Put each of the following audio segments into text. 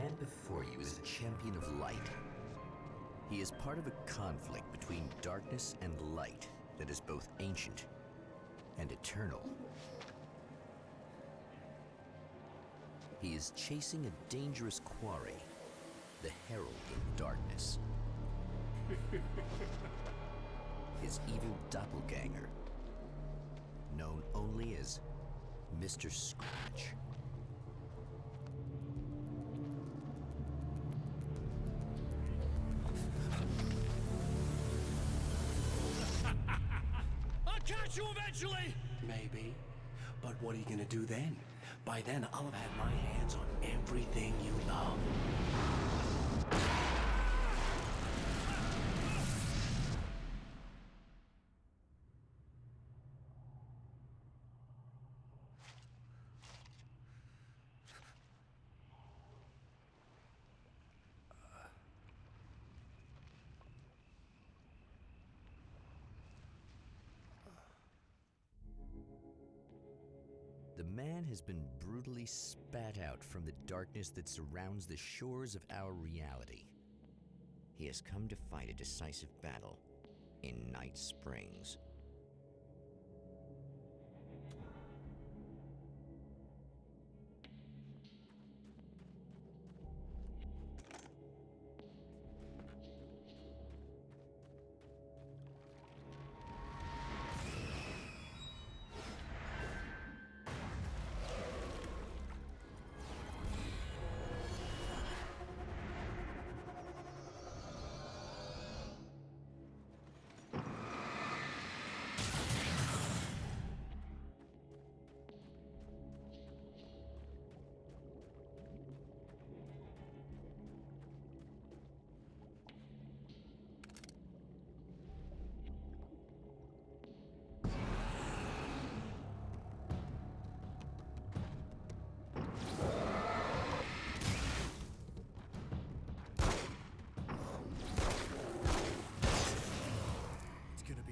man before you is a champion of light. He is part of a conflict between darkness and light that is both ancient and eternal. He is chasing a dangerous quarry, the Herald of Darkness. His evil doppelganger, known only as Mr. Scratch. I'll catch you eventually! Maybe. But what are you gonna do then? By then, I'll have had my hands on everything you love. The man has been brutally spat out from the darkness that surrounds the shores of our reality. He has come to fight a decisive battle in Night Springs.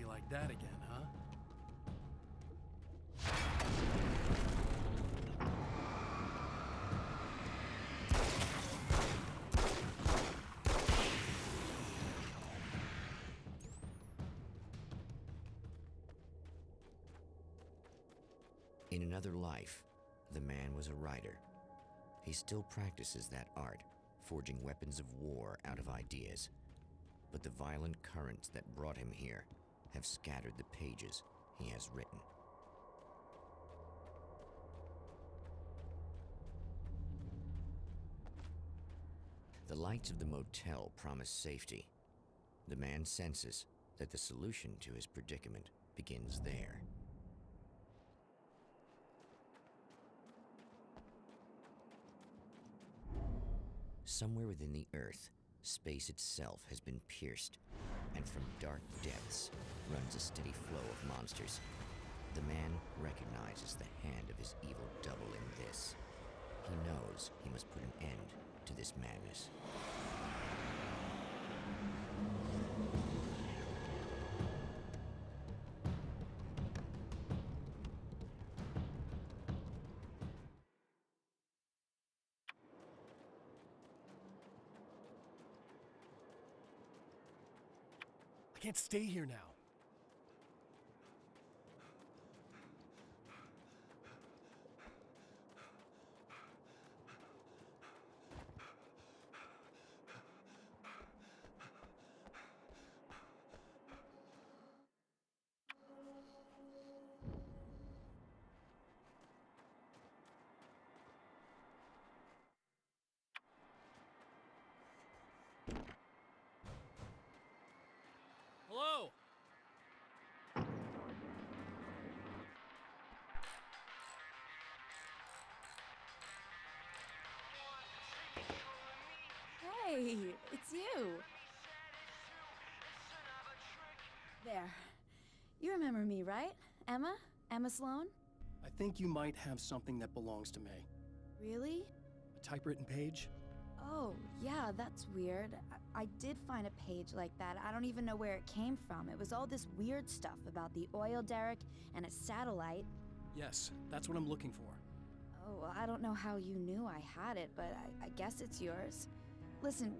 Like that again, huh? In another life, the man was a writer. He still practices that art, forging weapons of war out of ideas. But the violent currents that brought him here have scattered the pages he has written. The lights of the motel promise safety. The man senses that the solution to his predicament begins there. Somewhere within the earth, space itself has been pierced, and from dark depths runs a steady flow of monsters. The man recognizes the hand of his evil double in this. He knows he must put an end to this madness. I can't stay here now. Hello? Hey, it's you. There. You remember me, right? Emma? Emma Sloan? I think you might have something that belongs to me. Really? A typewritten page? Oh, yeah, that's weird. I did find a page like that. I don't even know where it came from. It was all this weird stuff about the oil derrick and a satellite. Yes, that's what I'm looking for. Oh, well, I don't know how you knew I had it, but I guess it's yours. Listen,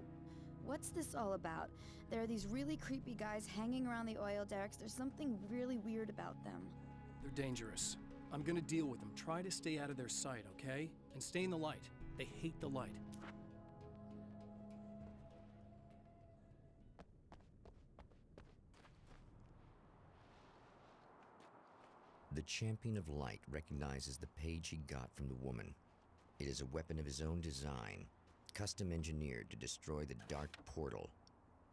what's this all about? There are these really creepy guys hanging around the oil derricks. There's something really weird about them. They're dangerous. I'm gonna deal with them. Try to stay out of their sight, okay? And stay in the light. They hate the light. The champion of light recognizes the page he got from the woman. It is a weapon of his own design, custom engineered to destroy the dark portal.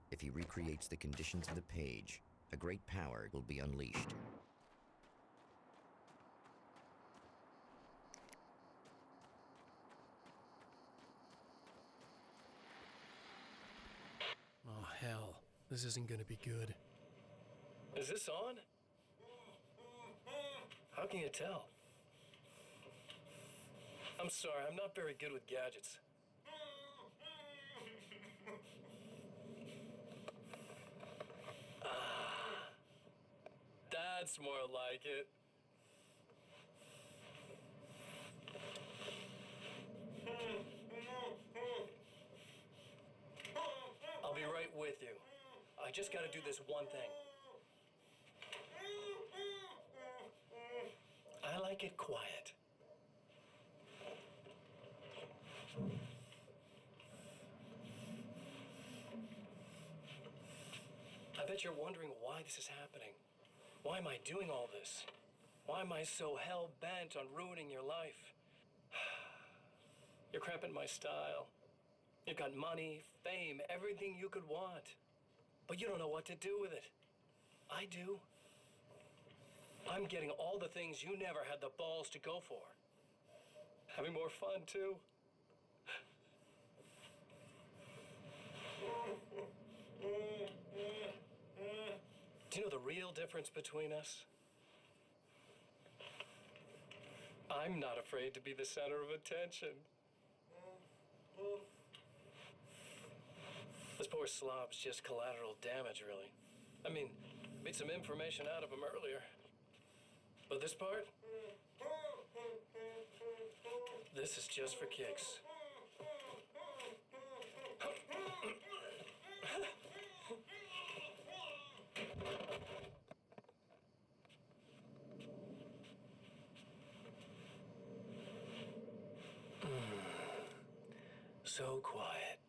If he recreates the conditions of the page, a great power will be unleashed. Oh, hell. This isn't gonna be good. Is this on? How can you tell? I'm sorry, I'm not very good with gadgets. That's more like it. I'll be right with you. I just gotta do this one thing. I like it quiet. I bet you're wondering why this is happening. Why am I doing all this? Why am I so hell-bent on ruining your life? You're cramping my style. You've got money, fame, everything you could want. But you don't know what to do with it. I do. I'm getting all the things you never had the balls to go for. Having more fun, too. Do you know the real difference between us? I'm not afraid to be the center of attention. This poor slob's just collateral damage, really. I mean, beat some information out of him earlier. But this part? This is just for kicks. So quiet.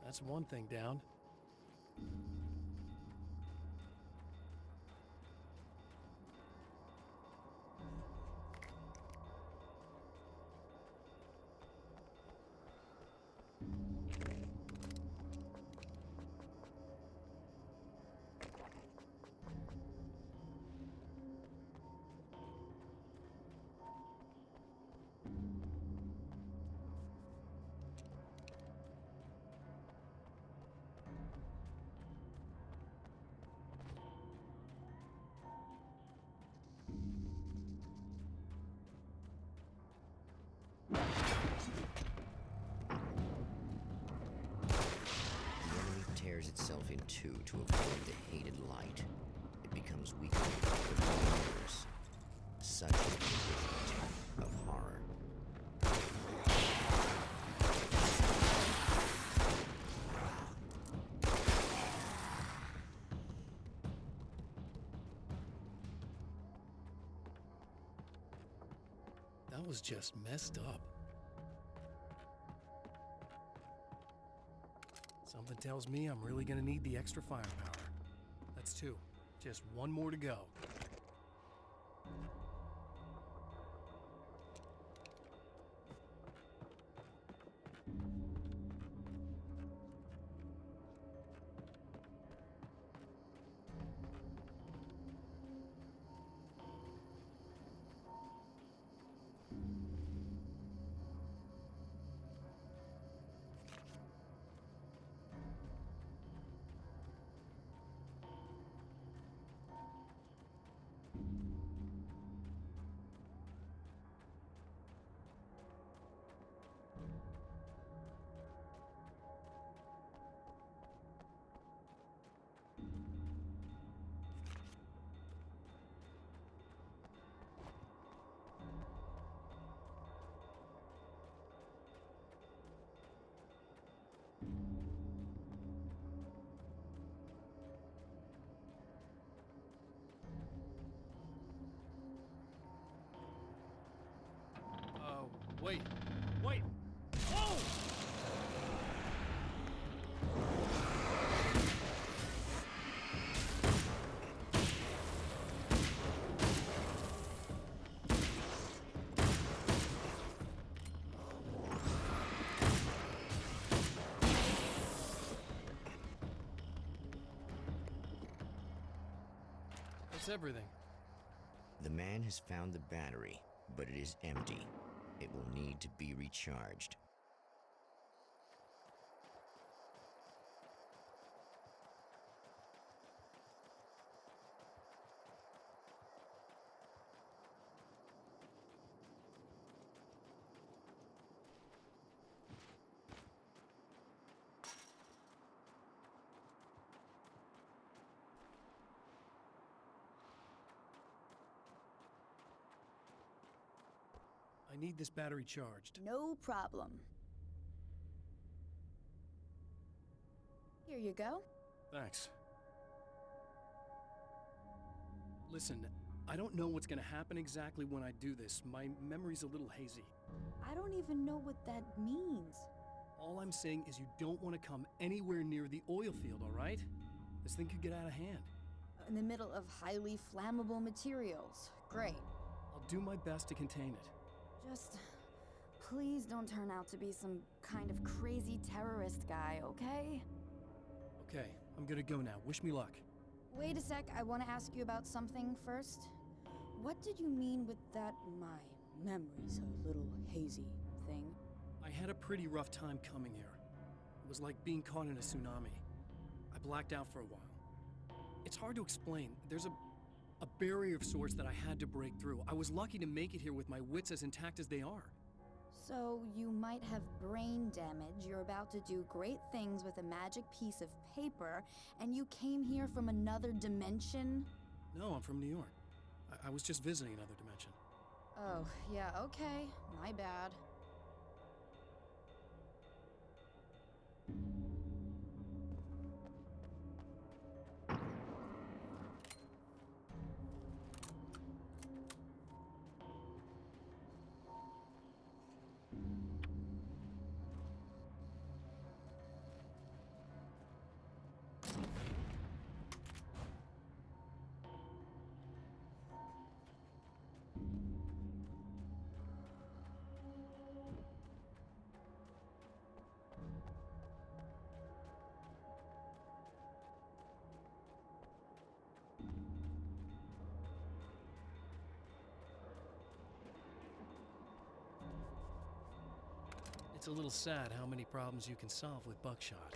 That's one thing down. Tears itself in two to avoid the hated light. It becomes weaker with years. Such is the gift of horror. That was just messed up. Something tells me I'm really gonna need the extra firepower. That's 2. Just 1 more to go. Wait. Wait! Whoa! That's everything. The man has found the battery, but it is empty. It will need to be recharged. I need this battery charged. No problem. Here you go. Thanks. Listen, I don't know what's gonna happen exactly when I do this. My memory's a little hazy. I don't even know what that means. All I'm saying is you don't want to come anywhere near the oil field, all right? This thing could get out of hand. In the middle of highly flammable materials. Great. I'll do my best to contain it. Just please don't turn out to be some kind of crazy terrorist guy, okay? Okay, I'm gonna go now. Wish me luck. Wait a sec, I want to ask you about something first. What did you mean with that my memory's a little hazy thing? I had a pretty rough time coming here. It was like being caught in a tsunami. I blacked out for a while. It's hard to explain. There's a barrier of sorts that I had to break through. I was lucky to make it here with my wits as intact as they are. So you might have brain damage, you're about to do great things with a magic piece of paper, and you came here from another dimension? No, I'm from New York. I was just visiting another dimension. Oh, yeah, okay. My bad. It's a little sad how many problems you can solve with buckshot.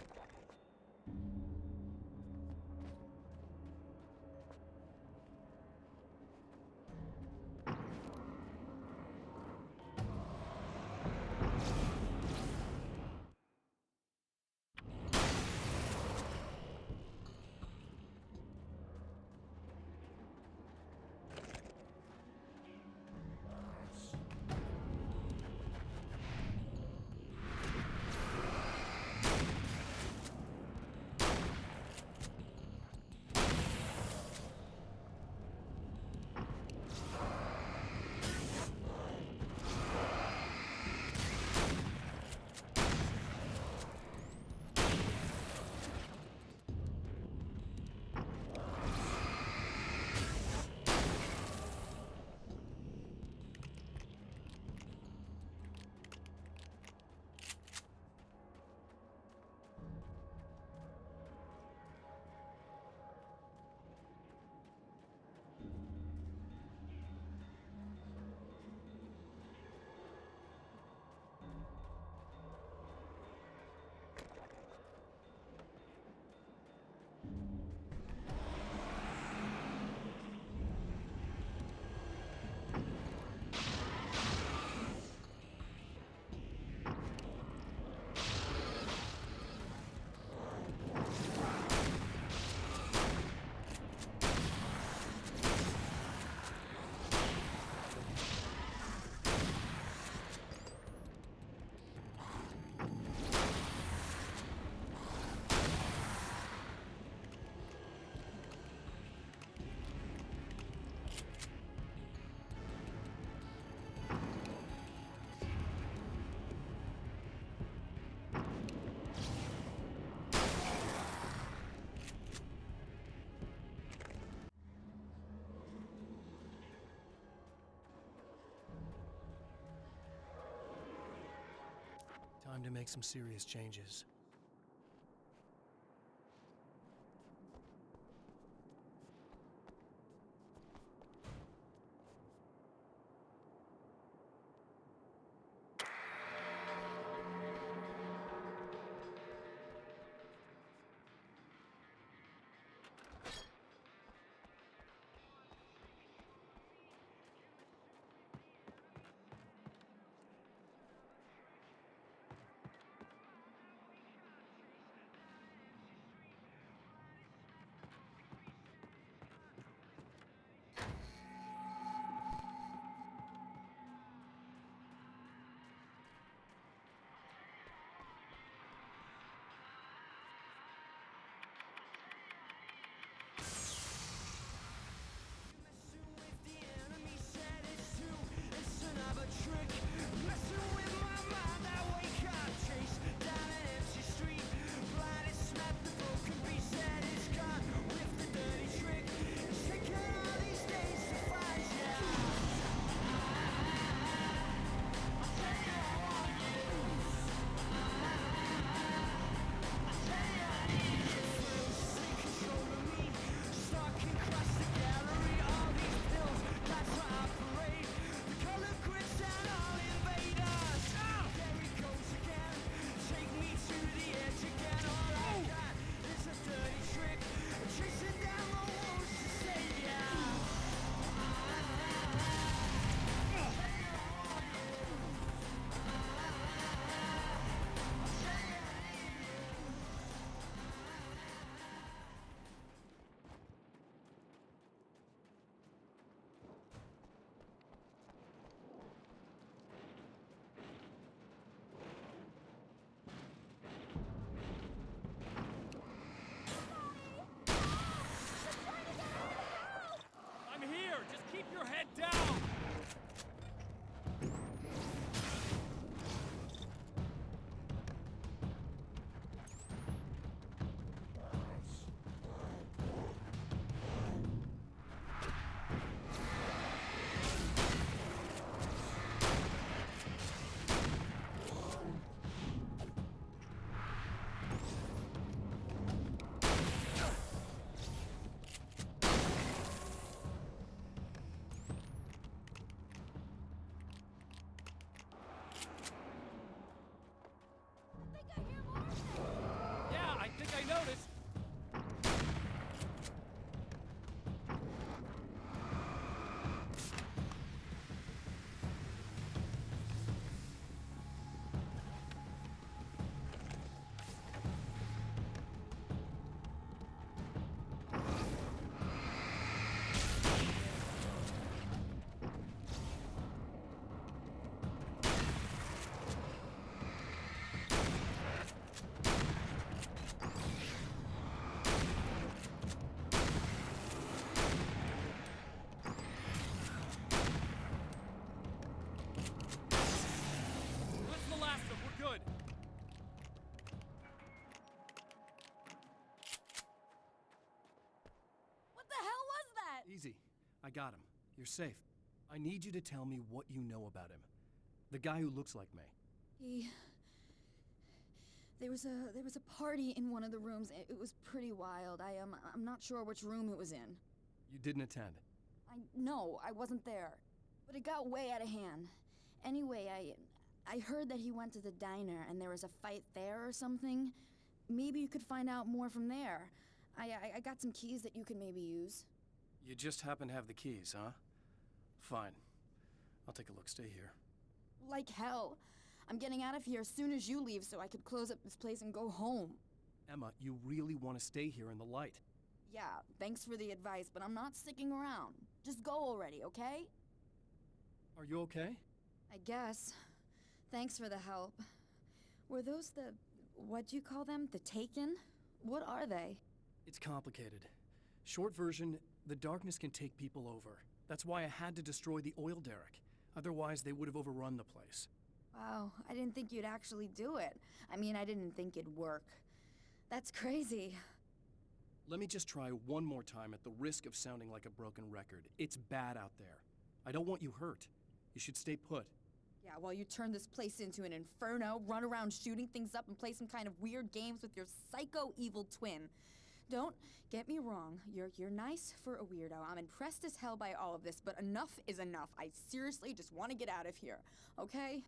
Time to make some serious changes. Keep your head down! I noticed. Good. What the hell was that? Easy. I got him. You're safe. I need you to tell me what you know about him. The guy who looks like me. There was a party in one of the rooms. It was pretty wild. I'm not sure which room it was in. You didn't attend? No, I wasn't there. But it got way out of hand. Anyway, I heard that he went to the diner and there was a fight there or something. Maybe you could find out more from there. I got some keys that you could maybe use. You just happen to have the keys, huh? Fine. I'll take a look. Stay here. Like hell. I'm getting out of here as soon as you leave so I could close up this place and go home. Emma, you really want to stay here in the light? Yeah, thanks for the advice, but I'm not sticking around. Just go already, okay? Are you okay? I guess. Thanks for the help. Were those what'd you call them? The Taken? What are they? It's complicated. Short version, the darkness can take people over. That's why I had to destroy the oil derrick. Otherwise, they would have overrun the place. Wow, I didn't think you'd actually do it. I mean, I didn't think it'd work. That's crazy. Let me just try one more time at the risk of sounding like a broken record. It's bad out there. I don't want you hurt. You should stay put. Yeah, while you turn this place into an inferno, run around shooting things up, and play some kind of weird games with your psycho evil twin. Don't get me wrong, you're nice for a weirdo. I'm impressed as hell by all of this, but enough is enough. I seriously just want to get out of here, okay?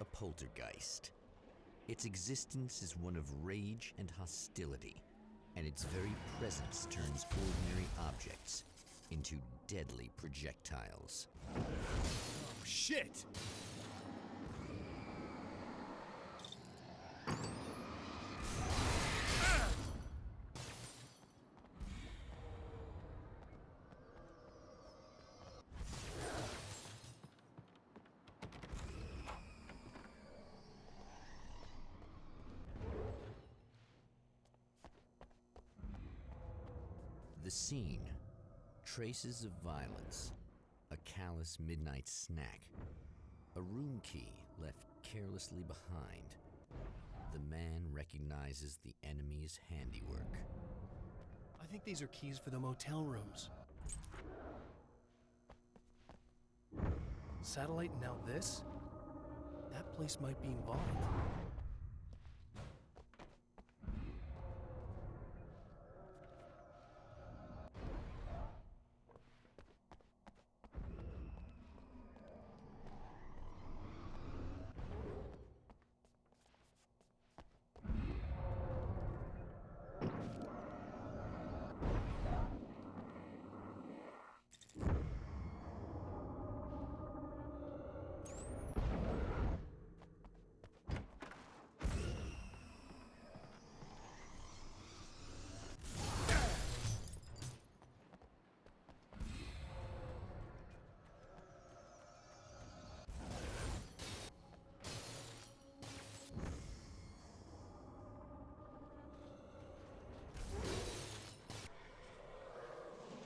A poltergeist. Its existence is one of rage and hostility, and its very presence turns ordinary objects into deadly projectiles. Oh, shit! The scene, traces of violence, a callous midnight snack, a room key left carelessly behind. The man recognizes the enemy's handiwork. I think these are keys for the motel rooms. Satellite, now this? That place might be involved.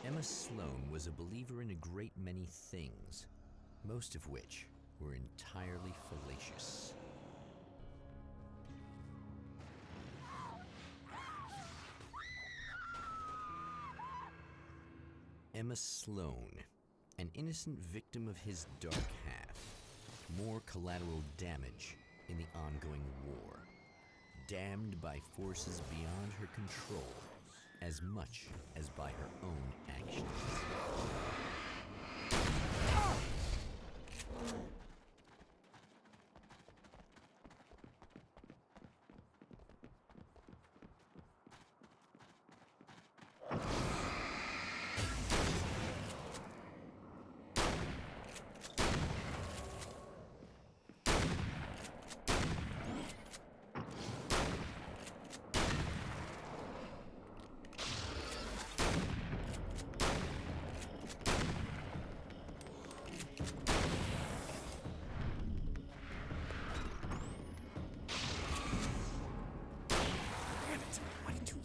Emma Sloan was a believer in a great many things, most of which were entirely fallacious. Emma Sloan, an innocent victim of his dark half, more collateral damage in the ongoing war, damned by forces beyond her control as much as by her own actions.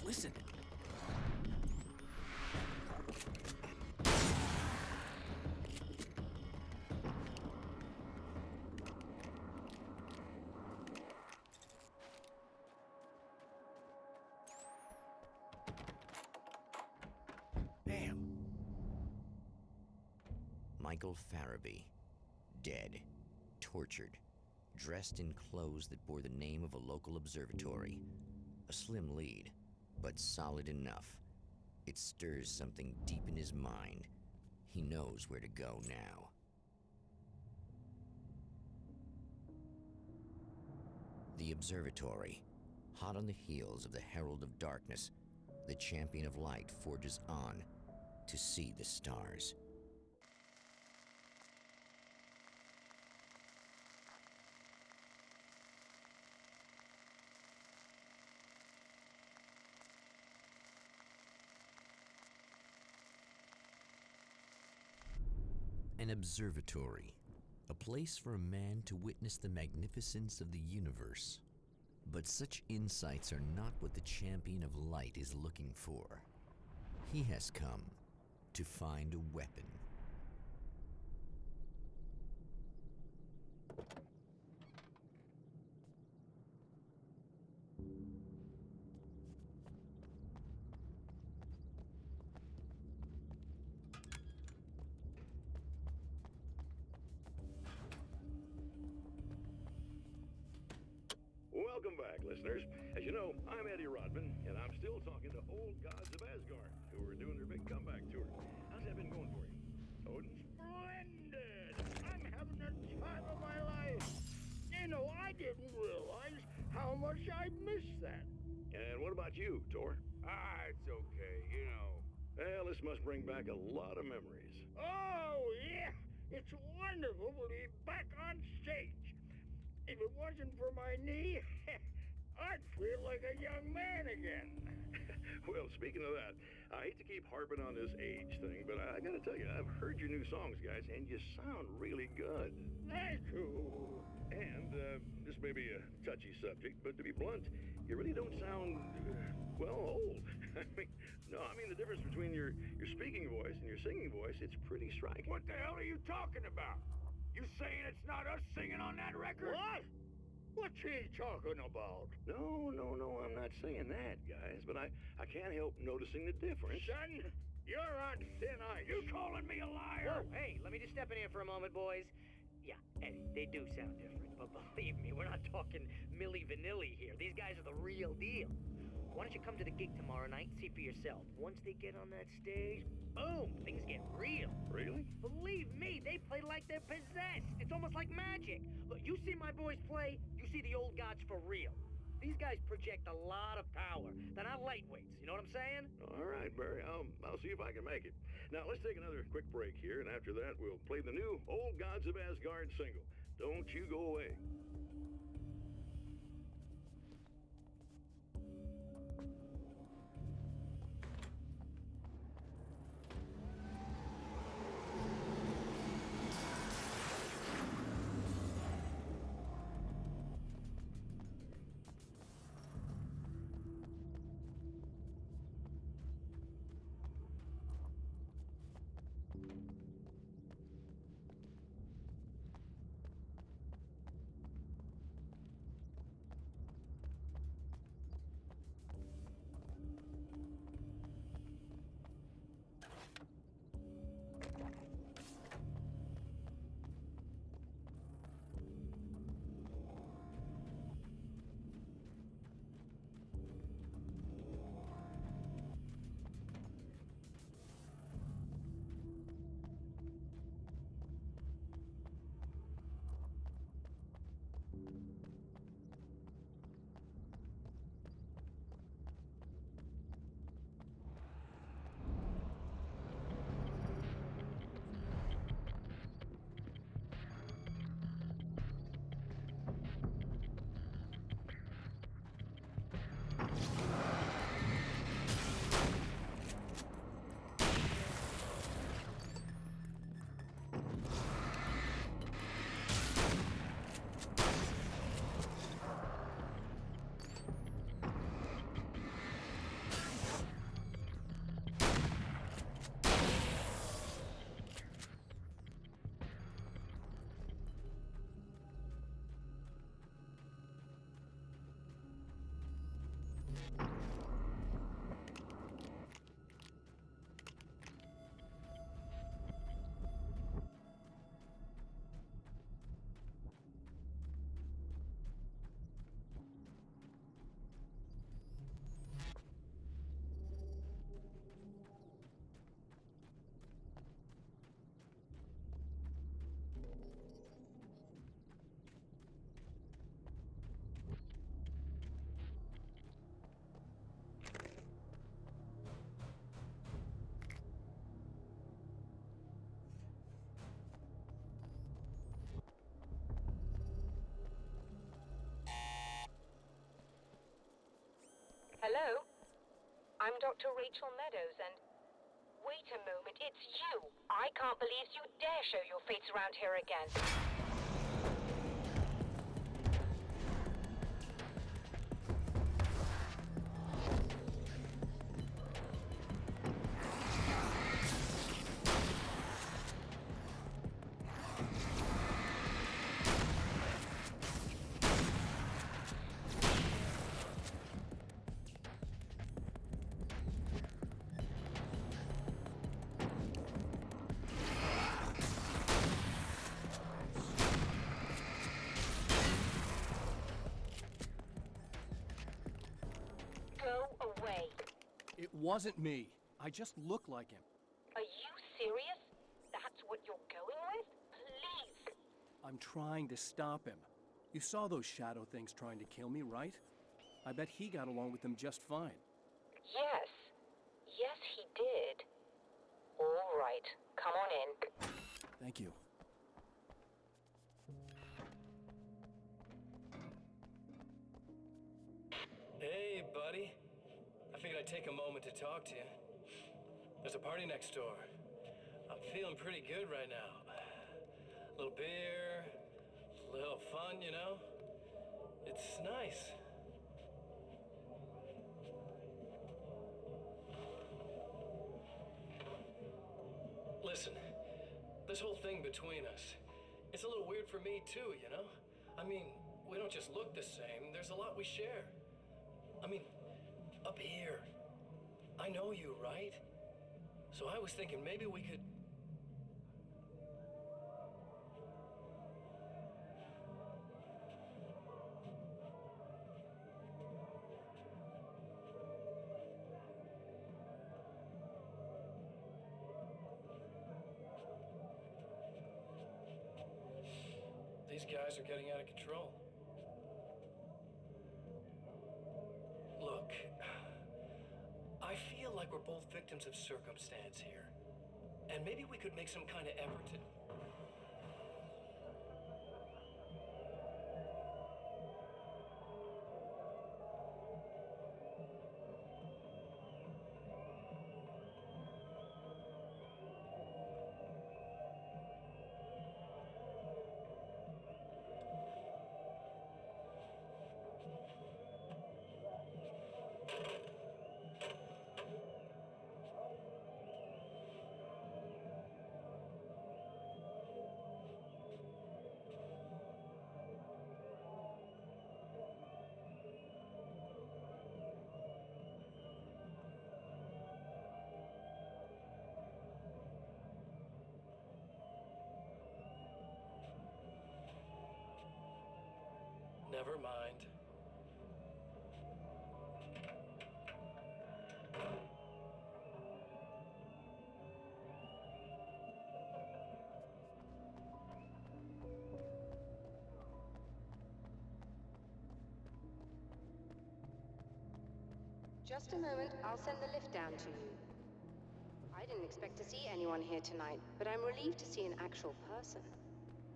Listen. Damn. Michael Farabee, dead, tortured, dressed in clothes that bore the name of a local observatory. A slim lead, but solid enough. It stirs something deep in his mind. He knows where to go now. The observatory, hot on the heels of the Herald of Darkness, the champion of light forges on to see the stars. An observatory, a place for a man to witness the magnificence of the universe. But such insights are not what the champion of light is looking for. He has come to find a weapon. Welcome back, listeners. As you know, I'm Eddie Rodman, and I'm still talking to old gods of Asgard, who are doing their big comeback tour. How's that been going for you? Odin? Splendid! I'm having the time of my life. You know, I didn't realize how much I missed that. And what about you, Tor? It's okay, you know. Well, this must bring back a lot of memories. Oh, yeah! It's wonderful to be back on stage. If it wasn't for my knee, I'd feel like a young man again. Well, speaking of that, I hate to keep harping on this age thing, but I gotta tell you, I've heard your new songs, guys, and you sound really good. Thank you. And, this may be a touchy subject, but to be blunt, you really don't sound, old. I mean the difference between your speaking voice and your singing voice, it's pretty striking. What the hell are you talking about? You saying it's not us singing on that record? What? What's he talking about? No, I'm not saying that, guys, but I can't help noticing the difference. Son, you're on thin ice. You calling me a liar? Whoa, hey, let me just step in here for a moment, boys. Yeah, Eddie, they do sound different, but believe me, we're not talking Milli Vanilli here. These guys are the real deal. Why don't you come to the gig tomorrow night and see for yourself? Once they get on that stage, boom, things get real. Really? Believe me, they play like they're possessed. It's almost like magic. Look, you see my boys play, you see the old gods for real. These guys project a lot of power. They're not lightweights, you know what I'm saying? All right, Barry, I'll see if I can make it. Now, let's take another quick break here, and after that, we'll play the new Old Gods of Asgard single. Don't you go away. Hello? I'm Dr. Rachel Meadows, and... Wait a moment, it's you! I can't believe you dare show your face around here again. Go away. It wasn't me. I just look like him. Are you serious? That's what you're going with? Please. I'm trying to stop him. You saw those shadow things trying to kill me, right? I bet he got along with them just fine. Yes. Yes, he did. All right. Come on in. Thank you. Hey, buddy. I figured I'd take a moment to talk to you. There's a party next door. I'm feeling pretty good right now. A little beer, a little fun, you know? It's nice. Listen, this whole thing between us, it's a little weird for me too, you know? I mean, we don't just look the same, there's a lot we share. I mean, up here. I know you, right? So I was thinking maybe we could... These guys are getting out of control. Look, I feel like we're both victims of circumstance here. And maybe we could make some kind of effort to... Never mind. Just a moment, I'll send the lift down to you. I didn't expect to see anyone here tonight, but I'm relieved to see an actual person.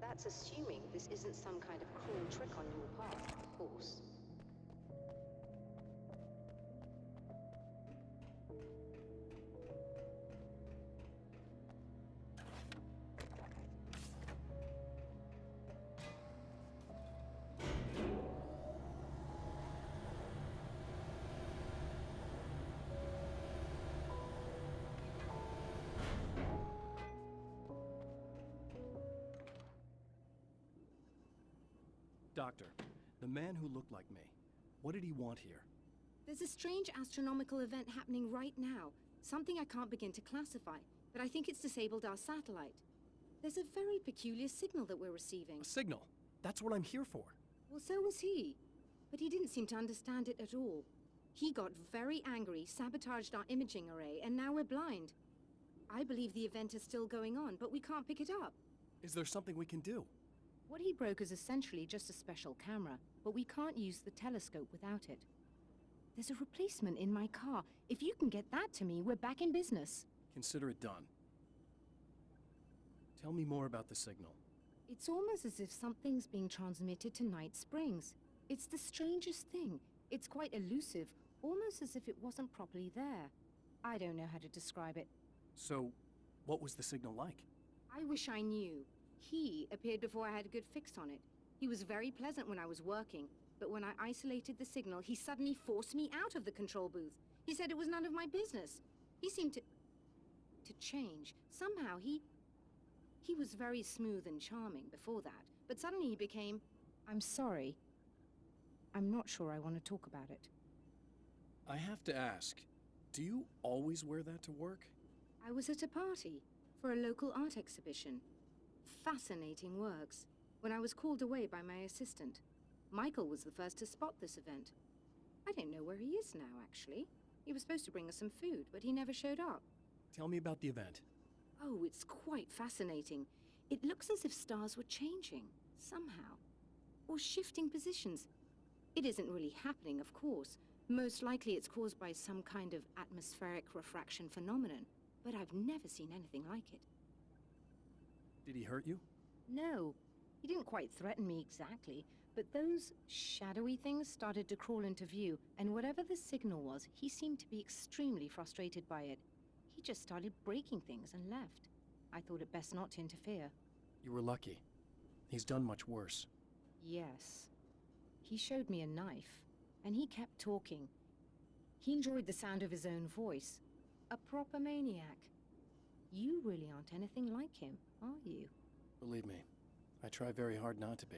That's assuming this isn't some kind of cruel trick on your part, of course. Doctor, the man who looked like me, what did he want here? There's a strange astronomical event happening right now. Something I can't begin to classify, but I think it's disabled our satellite. There's a very peculiar signal that we're receiving. A signal? That's what I'm here for. Well, so was he. But he didn't seem to understand it at all. He got very angry, sabotaged our imaging array, and now we're blind. I believe the event is still going on, but we can't pick it up. Is there something we can do? What he broke is essentially just a special camera, but we can't use the telescope without it. There's a replacement in my car. If you can get that to me, we're back in business. Consider it done. Tell me more about the signal. It's almost as if something's being transmitted to Night Springs. It's the strangest thing. It's quite elusive, almost as if it wasn't properly there. I don't know how to describe it. So, what was the signal like? I wish I knew. He appeared before I had a good fix on it. He was very pleasant when I was working, but when I isolated the signal, he suddenly forced me out of the control booth. He said it was none of my business. He seemed to change. Somehow he was very smooth and charming before that, but suddenly he became, I'm sorry. I'm not sure I want to talk about it. I have to ask, do you always wear that to work? I was at a party for a local art exhibition. Fascinating works. When I was called away by my assistant, Michael was the first to spot this event. I don't know where he is now, actually. He was supposed to bring us some food, but he never showed up. Tell me about the event. Oh, it's quite fascinating. It looks as if stars were changing, somehow. Or shifting positions. It isn't really happening, of course. Most likely it's caused by some kind of atmospheric refraction phenomenon, but I've never seen anything like it. Did he hurt you? No, he didn't quite threaten me exactly, but those shadowy things started to crawl into view, and whatever the signal was, he seemed to be extremely frustrated by it. He just started breaking things and left. I thought it best not to interfere. You were lucky. He's done much worse. Yes. He showed me a knife, and he kept talking. He enjoyed the sound of his own voice. A proper maniac. You really aren't anything like him, are you? Believe me, I try very hard not to be.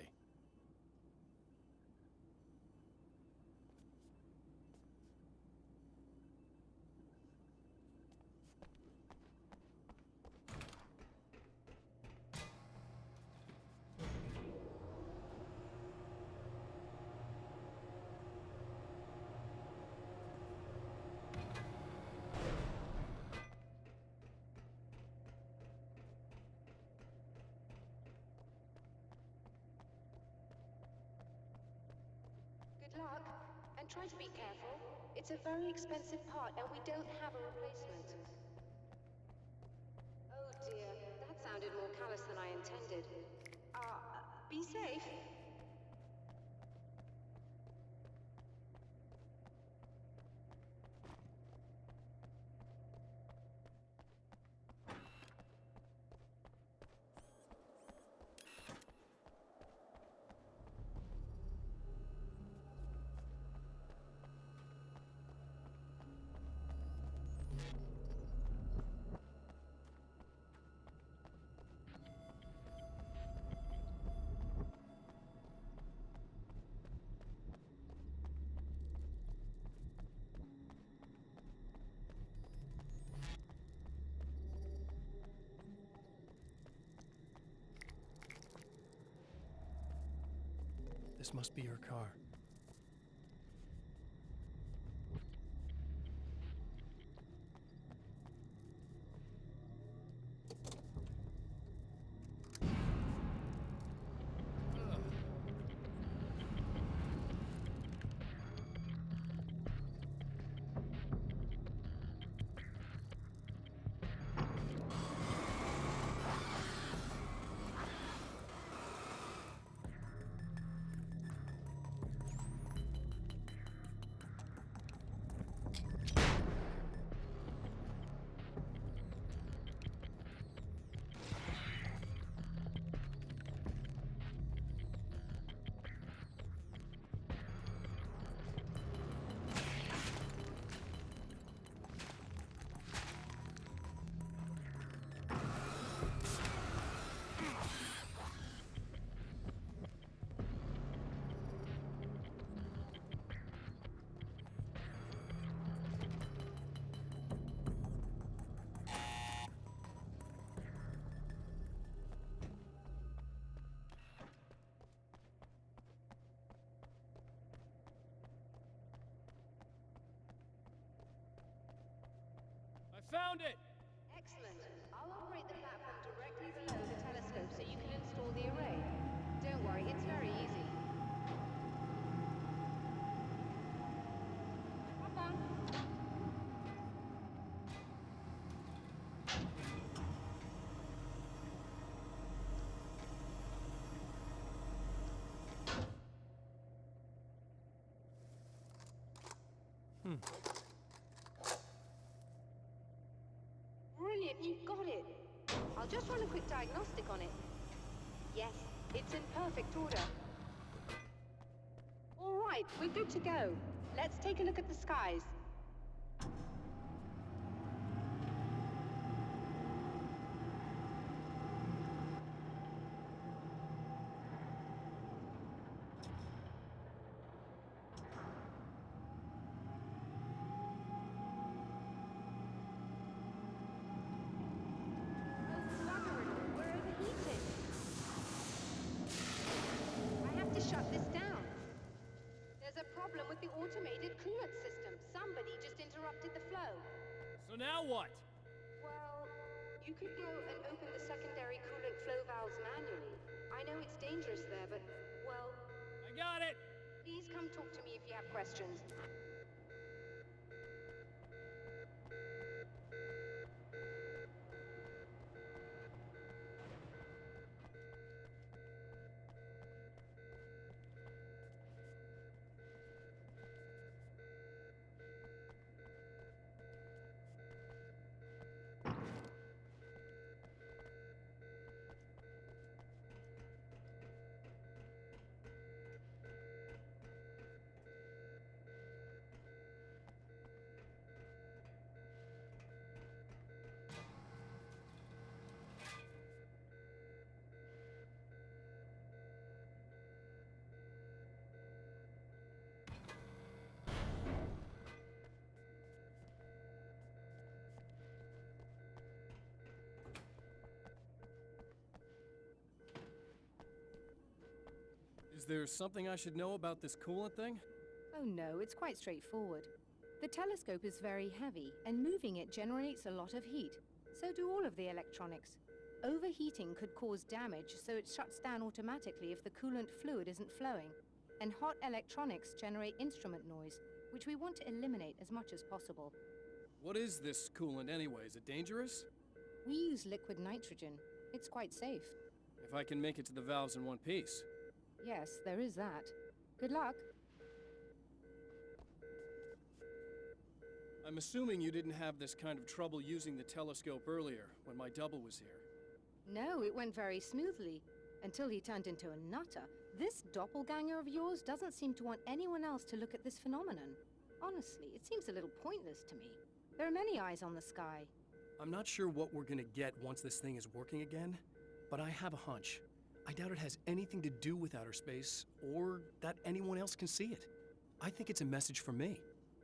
Good luck, and try to be careful. It's a very expensive part, and we don't have a replacement. Oh dear, that sounded more callous than I intended. Be safe. This must be your car. Found it! Excellent. I'll operate the platform directly below the telescope so you can install the array. Don't worry, it's very easy. Hop on. Just run a quick diagnostic on it. Yes, it's in perfect order. All right, we're good to go. Let's take a look at the skies. Shut this down. There's a problem with the automated coolant system. Somebody just interrupted the flow. So now what? Well, you could go and open the secondary coolant flow valves manually. I know it's dangerous there, but, well... I got it! Please come talk to me if you have questions. Is there something I should know about this coolant thing? Oh no, it's quite straightforward. The telescope is very heavy, and moving it generates a lot of heat. So do all of the electronics. Overheating could cause damage, so it shuts down automatically if the coolant fluid isn't flowing. And hot electronics generate instrument noise, which we want to eliminate as much as possible. What is this coolant anyway? Is it dangerous? We use liquid nitrogen. It's quite safe. If I can make it to the valves in one piece. Yes, there is that. Good luck. I'm assuming you didn't have this kind of trouble using the telescope earlier, when my double was here. No, it went very smoothly. Until he turned into a nutter. This doppelganger of yours doesn't seem to want anyone else to look at this phenomenon. Honestly, it seems a little pointless to me. There are many eyes on the sky. I'm not sure what we're gonna get once this thing is working again, but I have a hunch. I doubt it has anything to do with outer space, or that anyone else can see it. I think it's a message for me.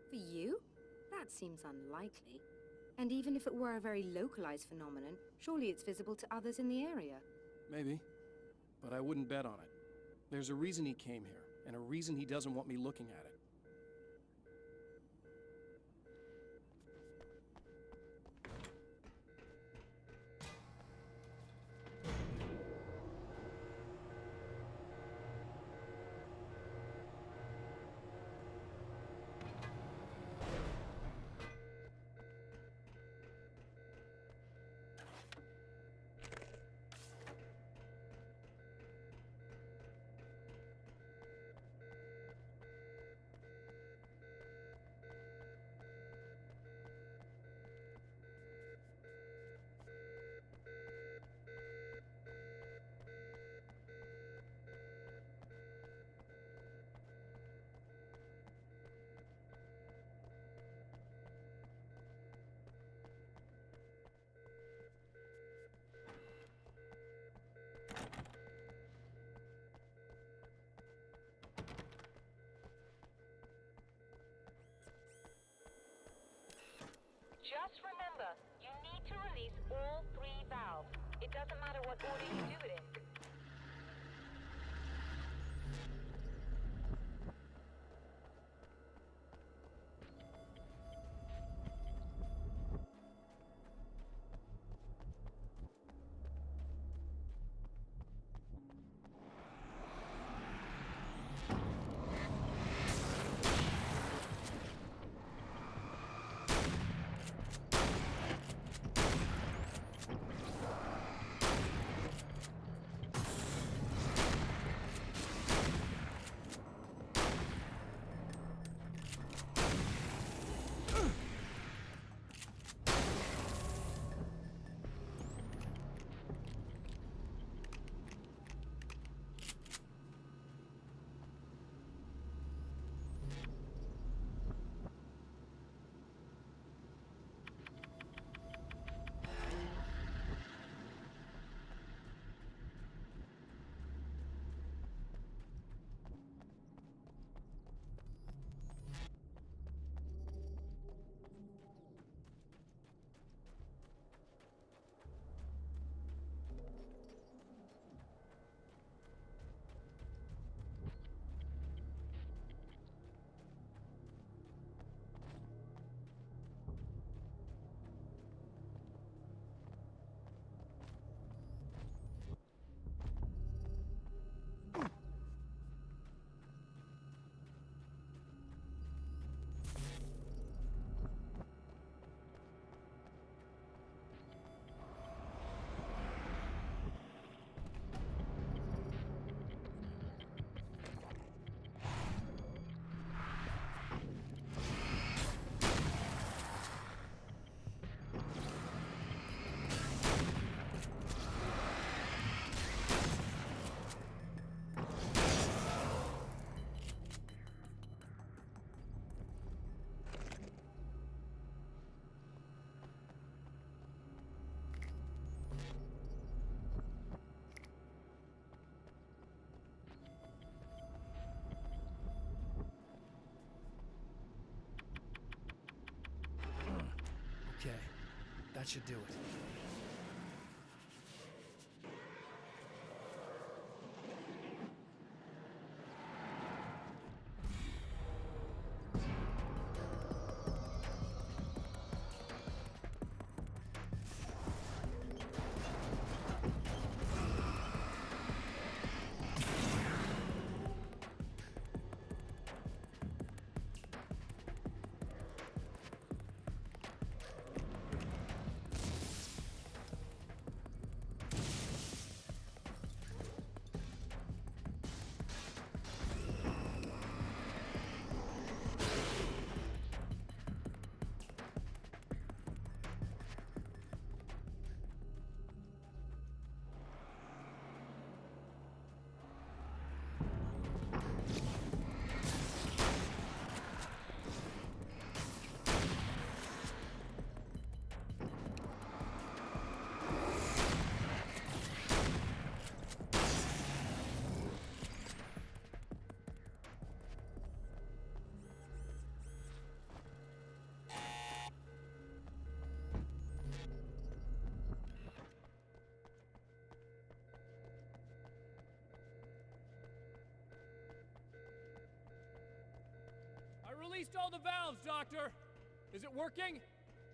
For you? That seems unlikely. And even if it were a very localized phenomenon, surely it's visible to others in the area. Maybe, but I wouldn't bet on it. There's a reason he came here, and a reason he doesn't want me looking at it. Just remember, you need to release all 3 valves. It doesn't matter what order you do it in. That should do it. I released all the valves, Doctor! Is it working?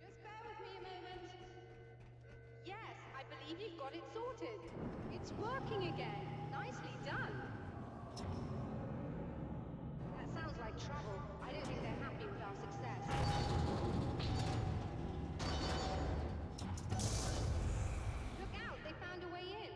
Just bear with me a moment. Yes, I believe you've got it sorted. It's working again. Nicely done. That sounds like trouble. I don't think they're happy with our success. Look out, they found a way in.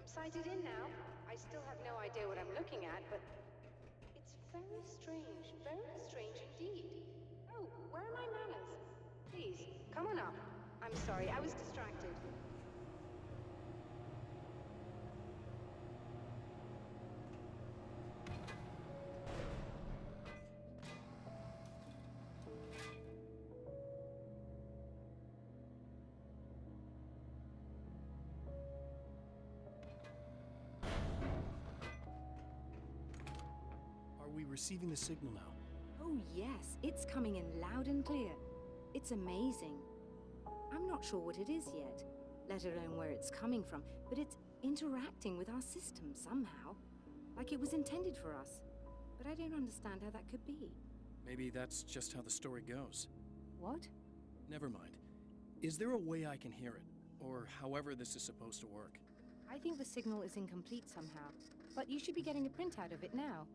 Sighted in now. I still have no idea what I'm looking at, but it's very strange indeed. Oh, where are my manners? Please, come on up. I'm sorry, I was distracted. Are we receiving the signal now? Oh yes, it's coming in loud and clear. It's amazing. I'm not sure what it is yet, let alone where it's coming from, but it's interacting with our system somehow. Like it was intended for us. But I don't understand how that could be. Maybe that's just how the story goes. What? Never mind. Is there a way I can hear it? Or however this is supposed to work? I think the signal is incomplete somehow, but you should be getting a printout of it now.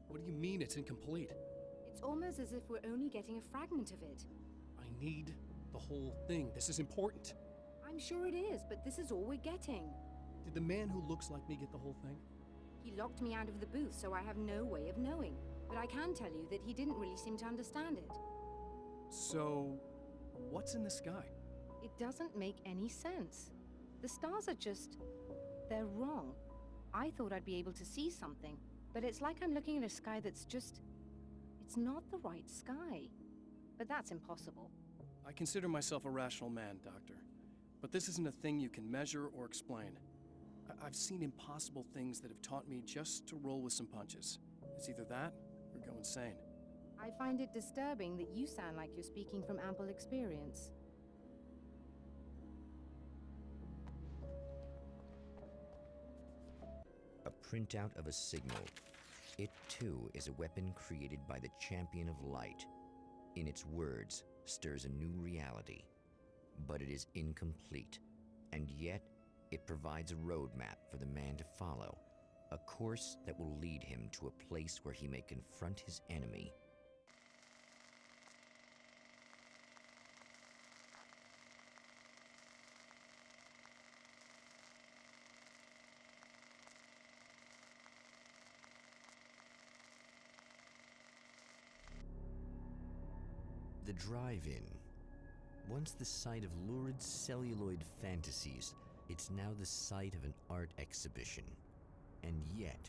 What do you mean it's incomplete? It's almost as if we're only getting a fragment of it. I need the whole thing. This is important. I'm sure it is, but this is all we're getting. Did the man who looks like me get the whole thing? He locked me out of the booth, so I have no way of knowing. But I can tell you that he didn't really seem to understand it. So, what's in the sky? It doesn't make any sense. The stars are just... they're wrong. I thought I'd be able to see something, but it's like I'm looking at a sky that's just... it's not the right sky. But that's impossible. I consider myself a rational man, Doctor. But this isn't a thing you can measure or explain. I've seen impossible things that have taught me just to roll with some punches. It's either that, or go insane. I find it disturbing that you sound like you're speaking from ample experience. printout of a signal. It too is a weapon created by the champion of light. In its words, stirs a new reality. But it is incomplete, and yet it provides a roadmap for the man to follow, a course that will lead him to a place where he may confront his enemy. The drive-in. Once the site of lurid celluloid fantasies, it's now the site of an art exhibition. And yet,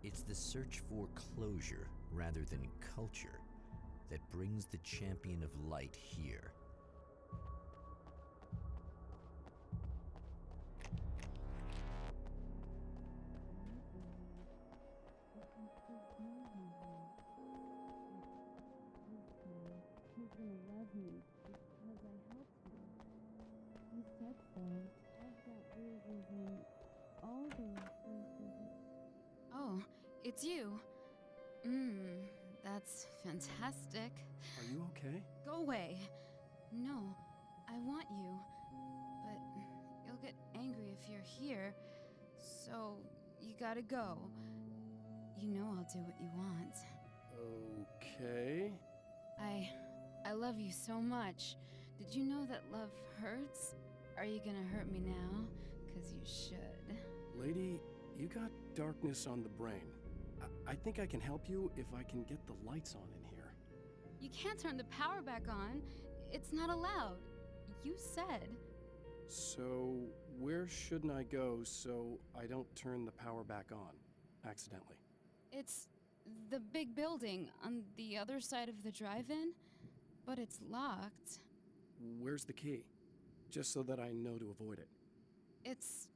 it's the search for closure rather than culture that brings the champion of light here. Oh, it's you. That's fantastic. Are you okay? Go away. No, I want you. But you'll get angry if you're here. So, you gotta go. You know I'll do what you want. Okay. I love you so much. Did you know that love hurts? Are you gonna hurt me now? 'Cause you should. Lady, you got darkness on the brain. I think I can help you if I can get the lights on in here. You can't turn the power back on. It's not allowed. You said. So, where shouldn't I go so I don't turn the power back on accidentally? It's the big building on the other side of the drive-in, but it's locked. Where's the key? Just so that I know to avoid it. It's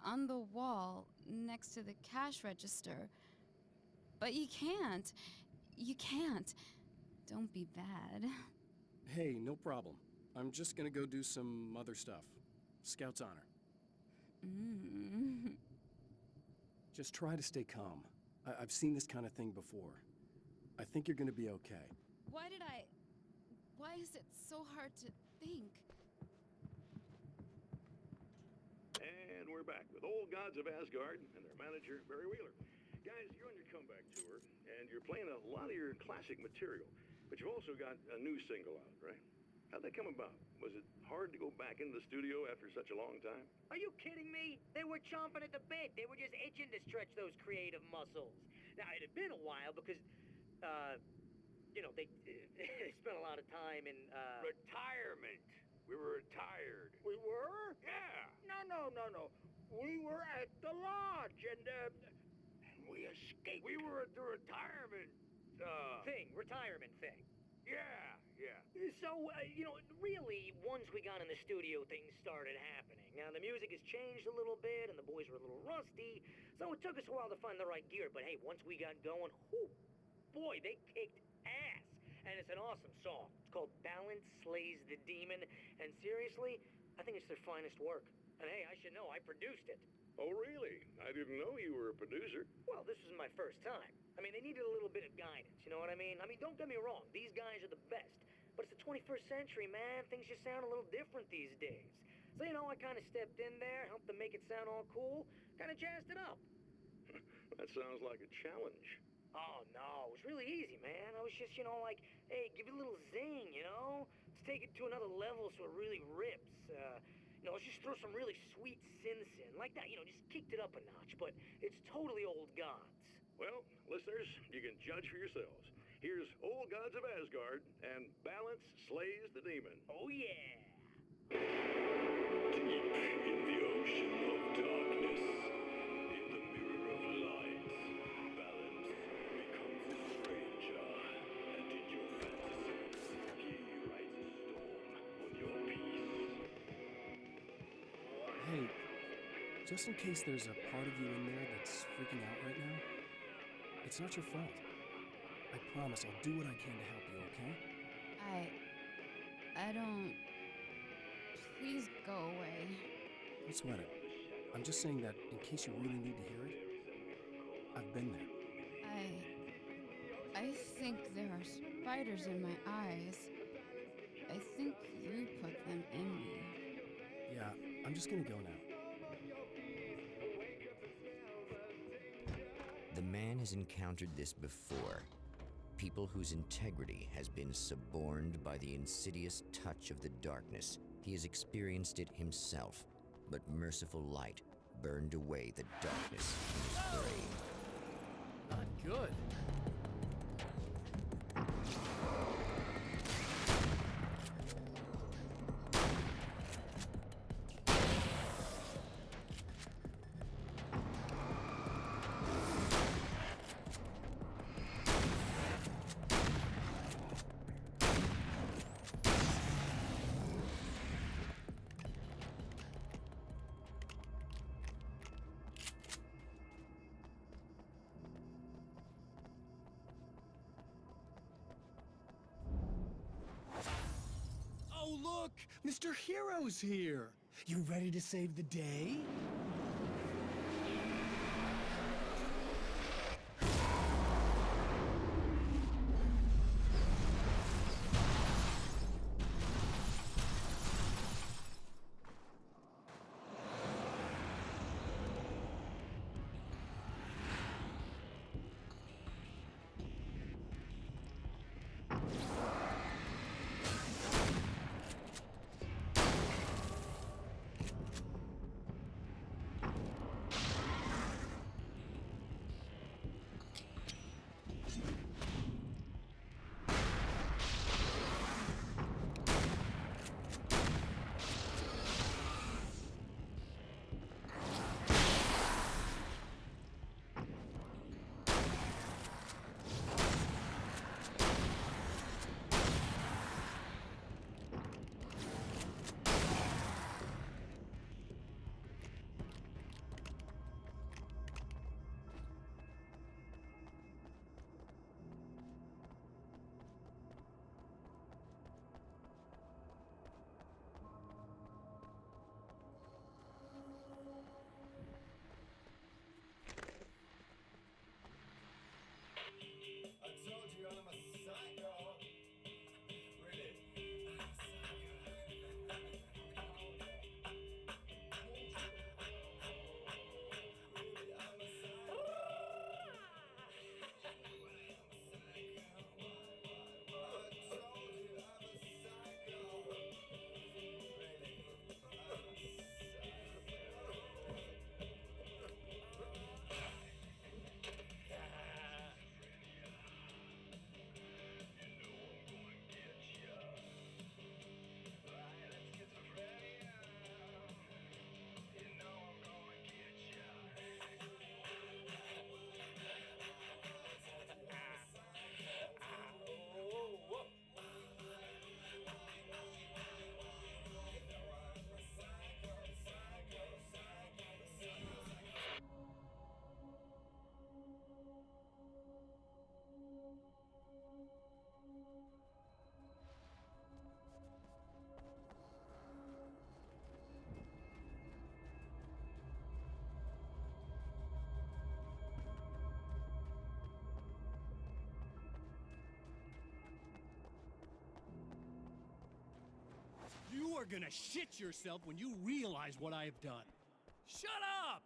on the wall next to the cash register. But you can't. You can't. Don't be bad. Hey, no problem. I'm just gonna go do some other stuff. Scout's honor. Just try to stay calm. I've seen this kind of thing before. I think you're gonna be okay. Why is it so hard to think? And we're back with Old Gods of Asgard and their manager, Barry Wheeler. Guys, you're on your comeback tour, and you're playing a lot of your classic material, but you've also got a new single out, right? How'd that come about? Was it hard to go back into the studio after such a long time? Are you kidding me? They were chomping at the bit. They were just itching to stretch those creative muscles. Now, it had been a while because, they spent a lot of time in, Retirement. We were retired. We were? Yeah. No. We were at the lodge, and we escaped. We were at the retirement, retirement thing. Yeah. So, really, once we got in the studio, things started happening. Now, the music has changed a little bit, and the boys were a little rusty, so it took us a while to find the right gear. But hey, once we got going, boy, they kicked ass. And it's an awesome song. It's called Balance Slays the Demon, and seriously, I think it's their finest work. And hey, I should know, I produced it. Oh, really? I didn't know you were a producer. Well, this was my first time. I mean, they needed a little bit of guidance, you know what I mean? I mean, don't get me wrong, these guys are the best. But it's the 21st century, man. Things just sound a little different these days. So, I kind of stepped in there, helped them make it sound all cool, kind of jazzed it up. That sounds like a challenge. Oh, no, it was really easy, man. I was just, hey, give it a little zing, Let's take it to another level so it really rips. Let's just throw some really sweet synths in. Like that, just kicked it up a notch, but it's totally Old Gods. Well, listeners, you can judge for yourselves. Here's Old Gods of Asgard and Balance Slays the Demon. Oh, yeah. Deep in the ocean of darkness, in the mirror of light, balance becomes a stranger, and in your fantasies, he rides a storm on your peace. Hey, just in case there's a part of you in there that's freaking out right now, it's not your fault. I promise I'll do what I can to help you, okay? I don't... Please go away. Don't sweat it. I'm just saying that in case you really need to hear it, I've been there. I think there are spiders in my eyes. I think you put them in me. Yeah, I'm just gonna go now. The man has encountered this before. People whose integrity has been suborned by the insidious touch of the darkness. He has experienced it himself, but merciful light burned away the darkness in his brain. Not good. Oh, look! Mr. Hero's here! You ready to save the day? You are gonna shit yourself when you realize what I have done. Shut up!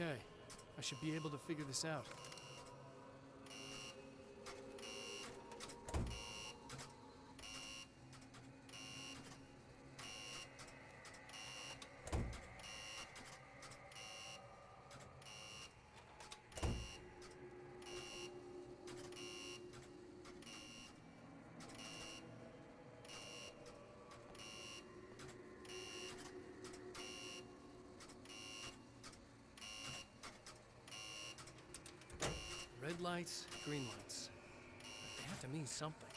Okay, I should be able to figure this out. Red lights, green lights. They have to mean something.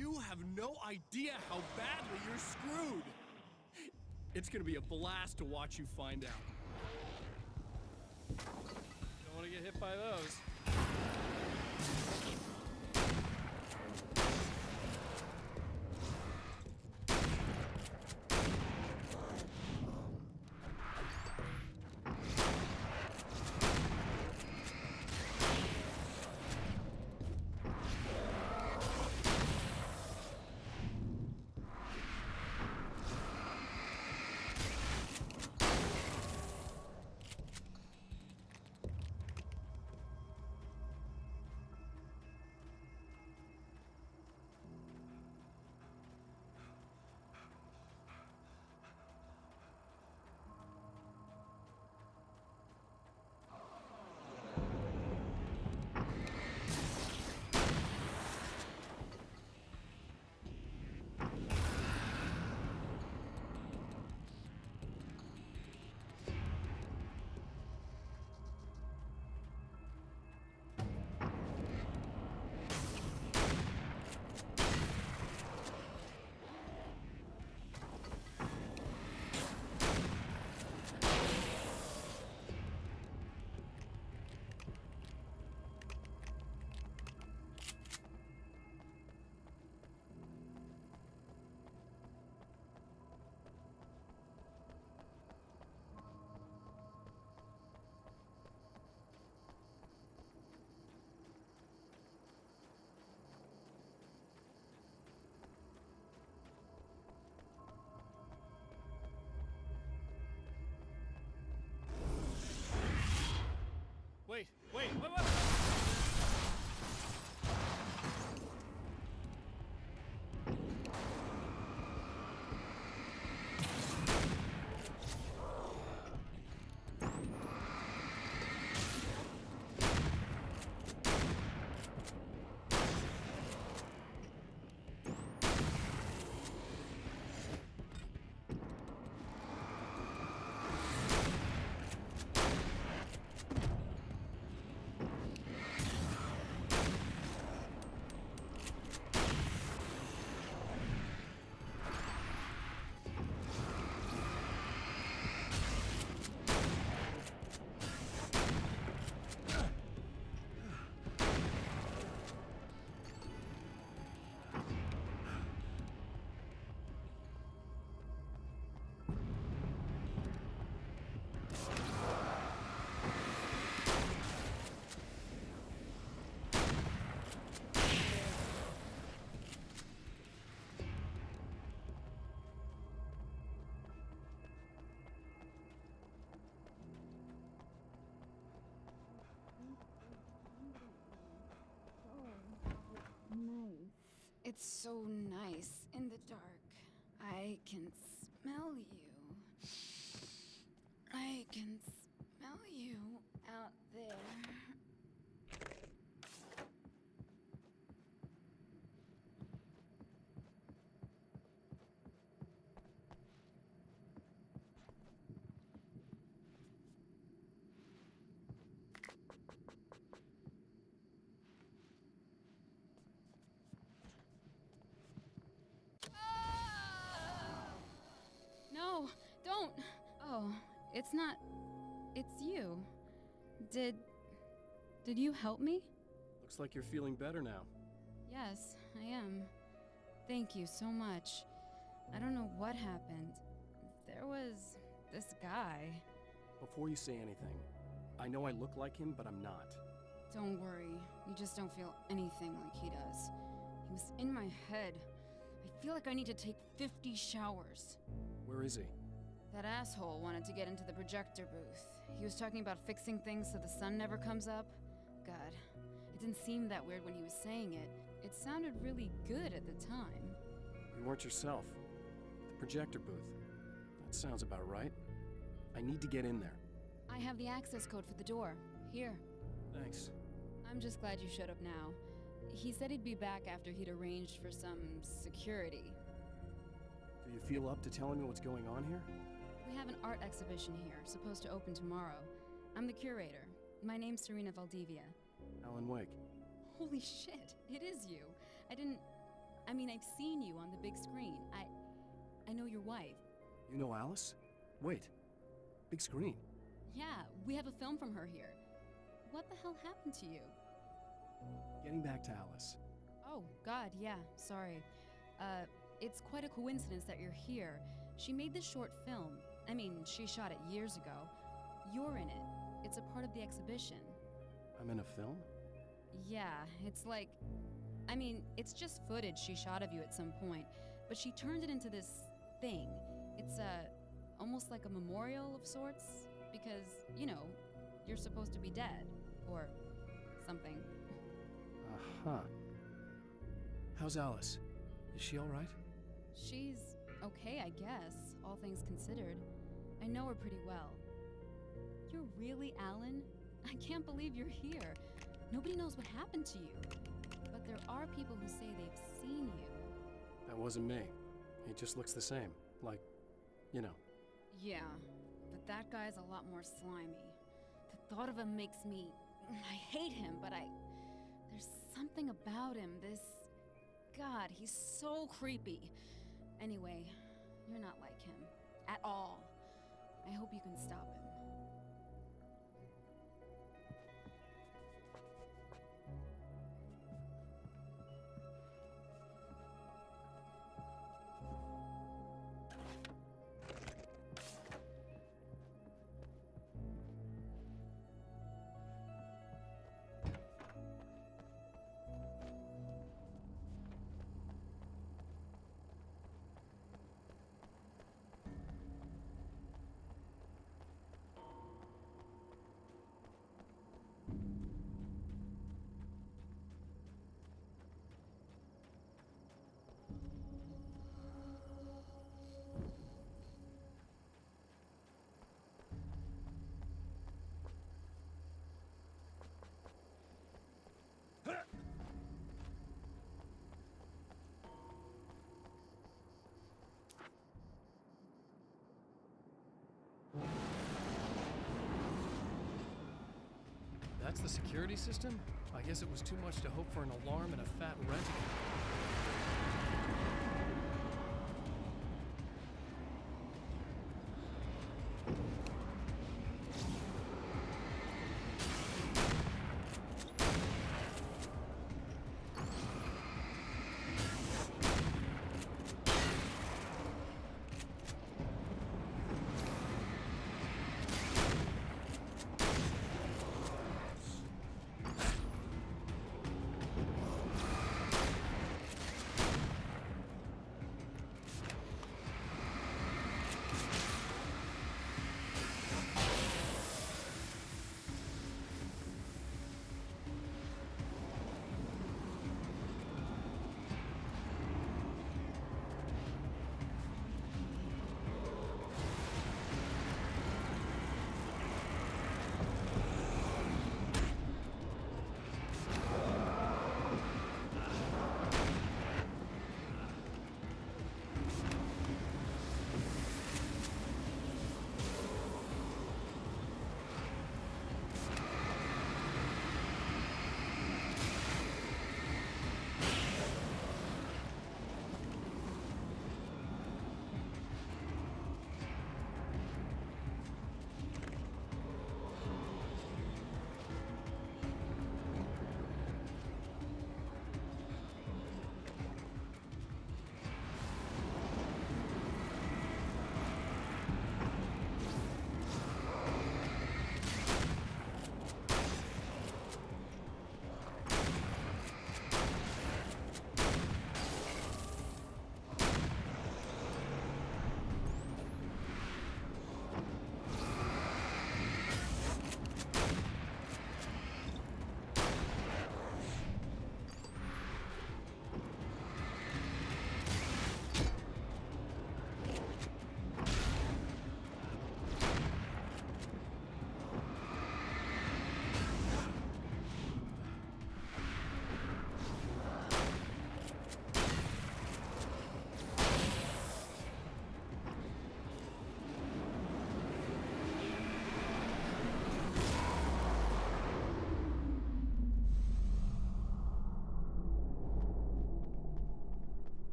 You have no idea how badly you're screwed. It's gonna be a blast to watch you find out. Don't want to get hit by those. It's so nice in the dark. I can smell you. I can smell you out there. No, don't! Oh, it's not... It's you. Did you help me? Looks like you're feeling better now. Yes, I am. Thank you so much. I don't know what happened. There was this guy. Before you say anything, I know I look like him, but I'm not. Don't worry, you just don't feel anything like he does. He was in my head. I feel like I need to take 50 showers. Where is he? That asshole wanted to get into the projector booth. He was talking about fixing things so the sun never comes up. God, it didn't seem that weird when he was saying it. It sounded really good at the time. You weren't yourself. The projector booth. That sounds about right. I need to get in there. I have the access code for the door. Here. Thanks. I'm just glad you showed up now. He said he'd be back after he'd arranged for some security. Do you feel up to telling me what's going on here? We have an art exhibition here, supposed to open tomorrow. I'm the curator. My name's Serena Valdivia. Alan Wake. Holy shit, it is you. I've seen you on the big screen. I know your wife. You know Alice? Wait. Big screen. Yeah, we have a film from her here. What the hell happened to you? Getting back to Alice. Oh, God, yeah, sorry. It's quite a coincidence that you're here. She made this short film. She shot it years ago. You're in it. It's a part of the exhibition. I'm in a film? Yeah, it's like... it's just footage she shot of you at some point, but she turned it into this thing. It's almost like a memorial of sorts, because, you're supposed to be dead, or something. Uh-huh. How's Alice? Is she all right? She's okay, I guess, all things considered. I know her pretty well. You're really Alan? I can't believe you're here. Nobody knows what happened to you. But there are people who say they've seen you. That wasn't me. He just looks the same. Like, Yeah, but that guy's a lot more slimy. The thought of him makes me... I hate him, but there's something about him, this... God, he's so creepy. Anyway, you're not like him. At all. I hope you can stop him. That's the security system? I guess it was too much to hope for an alarm and a fat rent.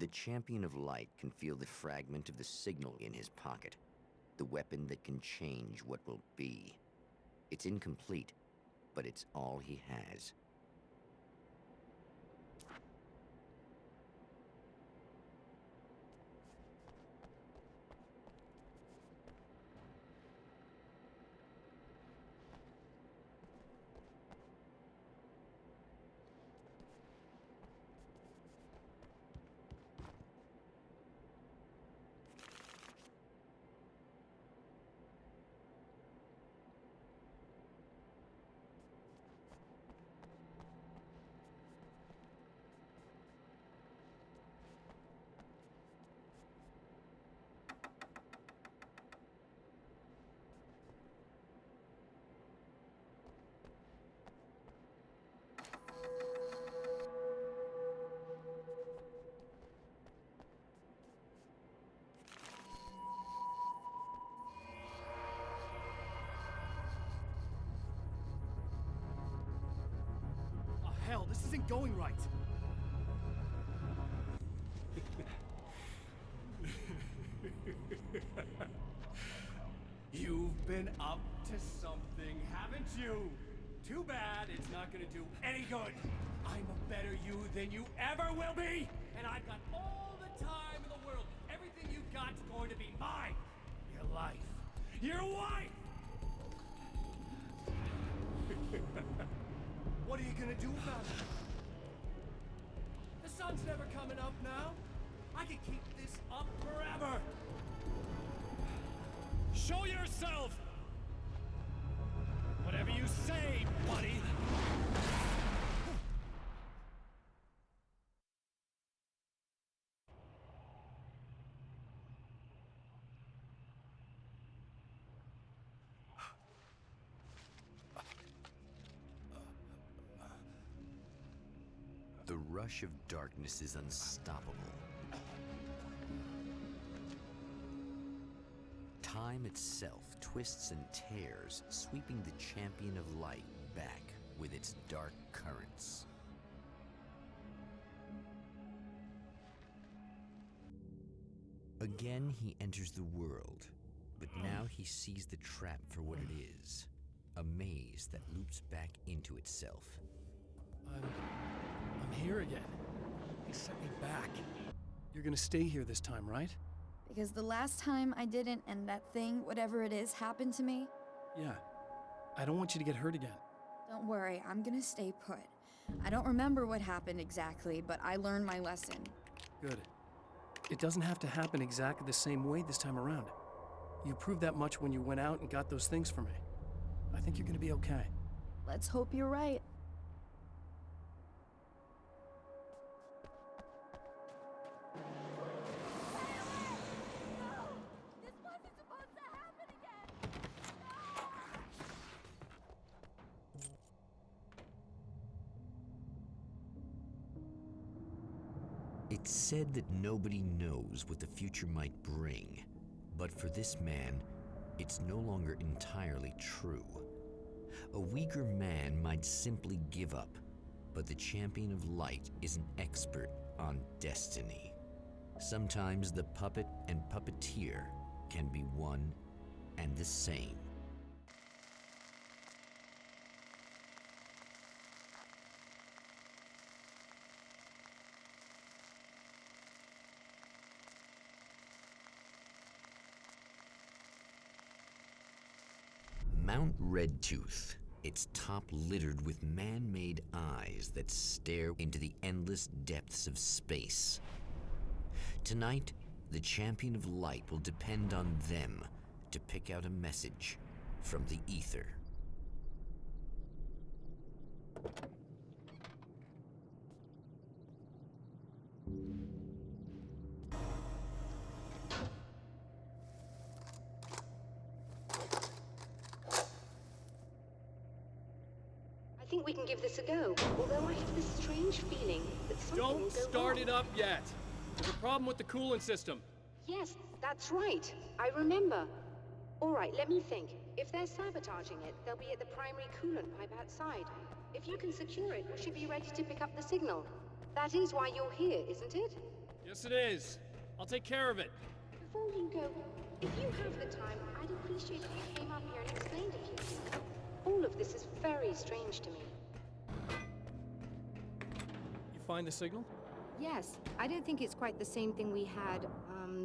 The champion of light can feel the fragment of the signal in his pocket, the weapon that can change what will be. It's incomplete, but it's all he has. Hell, this isn't going right. You've been up to something, haven't you? Too bad it's not gonna do any good. I'm a better you than you ever will be, and I've got all the time in the world. Everything you've got's going to be mine. Your life. Your wife! What are you gonna do about it? The sun's never coming up now. I can keep this up forever. Show yourself! Whatever you say, buddy! The rush of darkness is unstoppable. Time itself twists and tears, sweeping the champion of light back with its dark currents. Again, he enters the world, but now he sees the trap for what it is, a maze that loops back into itself. I'm here again. They sent me back. You're gonna stay here this time, right? Because the last time I didn't, and that thing, whatever it is, happened to me. Yeah. I don't want you to get hurt again. Don't worry, I'm gonna stay put. I don't remember what happened exactly, but I learned my lesson. Good. It doesn't have to happen exactly the same way this time around. You proved that much when you went out and got those things for me. I think you're gonna be okay. Let's hope you're right. It's said that nobody knows what the future might bring, but for this man, it's no longer entirely true. A weaker man might simply give up, but the champion of light is an expert on destiny. Sometimes the puppet and puppeteer can be one and the same. Mount Redtooth, its top littered with man-made eyes that stare into the endless depths of space. Tonight, the champion of light will depend on them to pick out a message from the ether. I think we can give this a go, although I have this strange feeling that something will go Don't start wrong. it up yet. There's a problem with the coolant system. Yes, that's right. I remember. All right, let me think. If they're sabotaging it, they'll be at the primary coolant pipe outside. If you can secure it, we should be ready to pick up the signal. That is why you're here, isn't it? Yes, it is. I'll take care of it. Before you go, if you have the time, I'd appreciate if you came up here and explained a few things. All of this is very strange to me. You find the signal? Yes, I don't think it's quite the same thing we had,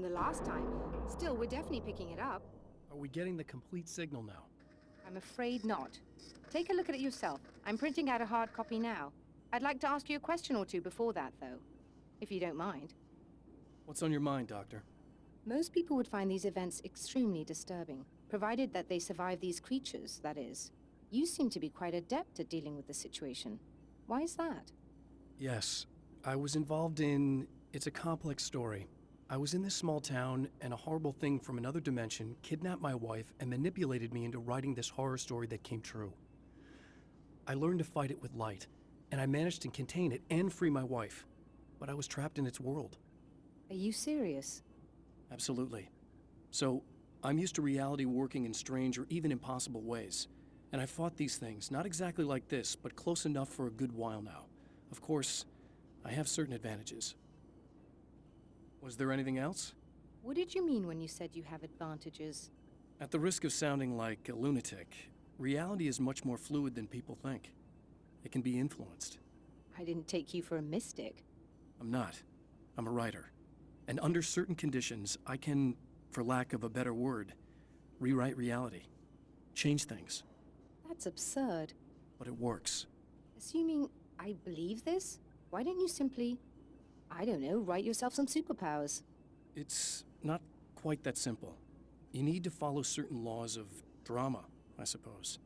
the last time. Still, we're definitely picking it up. Are we getting the complete signal now? I'm afraid not. Take a look at it yourself. I'm printing out a hard copy now. I'd like to ask you a question or two before that, though, if you don't mind. What's on your mind, Doctor? Most people would find these events extremely disturbing, provided that they survive these creatures, that is. You seem to be quite adept at dealing with the situation. Why is that? Yes, I was involved in... It's a complex story. I was in this small town, and a horrible thing from another dimension kidnapped my wife and manipulated me into writing this horror story that came true. I learned to fight it with light, and I managed to contain it and free my wife. But I was trapped in its world. Are you serious? Absolutely. So, I'm used to reality working in strange or even impossible ways. And I've fought these things, not exactly like this, but close enough for a good while now. Of course, I have certain advantages. Was there anything else? What did you mean when you said you have advantages? At the risk of sounding like a lunatic, reality is much more fluid than people think. It can be influenced. I didn't take you for a mystic. I'm not. I'm a writer. And under certain conditions, I can, for lack of a better word, rewrite reality. Change things. That's absurd. But it works. Assuming I believe this, why don't you simply, I don't know, write yourself some superpowers? It's not quite that simple. You need to follow certain laws of drama, I suppose.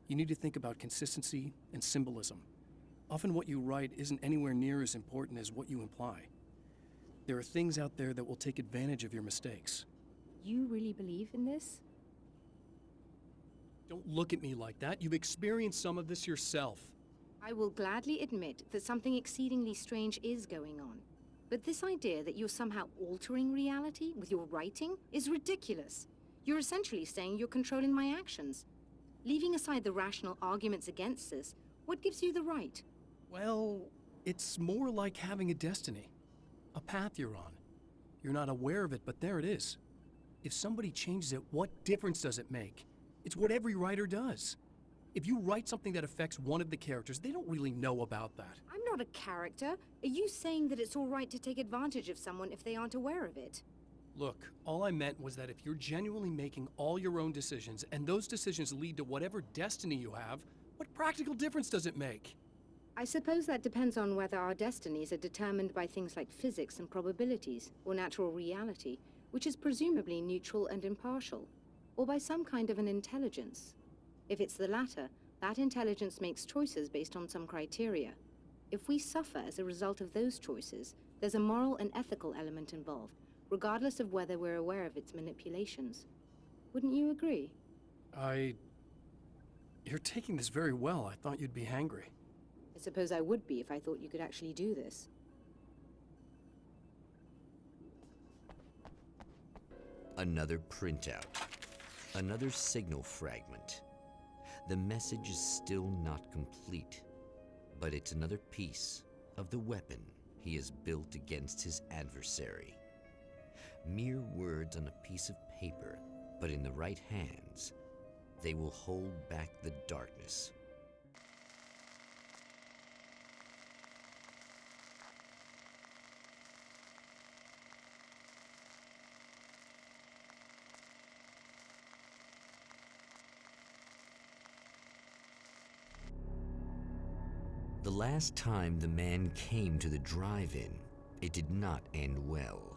You need to think about consistency and symbolism. Often what you write isn't anywhere near as important as what you imply. There are things out there that will take advantage of your mistakes. You really believe in this? Don't look at me like that. You've experienced some of this yourself. I will gladly admit that something exceedingly strange is going on. But this idea that you're somehow altering reality with your writing is ridiculous. You're essentially saying you're controlling my actions. Leaving aside the rational arguments against this, what gives you the right? Well, it's more like having a destiny. A path you're on. You're not aware of it, but there it is. If somebody changes it, what difference does it make? It's what every writer does. If you write something that affects one of the characters, they don't really know about that. I'm not a character. Are you saying that it's all right to take advantage of someone if they aren't aware of it? Look, all I meant was that if you're genuinely making all your own decisions, and those decisions lead to whatever destiny you have, what practical difference does it make? I suppose that depends on whether our destinies are determined by things like physics and probabilities, or natural reality, which is presumably neutral and impartial, or by some kind of an intelligence. If it's the latter, that intelligence makes choices based on some criteria. If we suffer as a result of those choices, there's a moral and ethical element involved, regardless of whether we're aware of its manipulations. Wouldn't you agree? You're taking this very well. I thought you'd be angry. I suppose I would be if I thought you could actually do this. Another printout. Another signal fragment. The message is still not complete, but it's another piece of the weapon he has built against his adversary. Mere words on a piece of paper, but in the right hands, they will hold back the darkness. The last time the man came to the drive-in, it did not end well.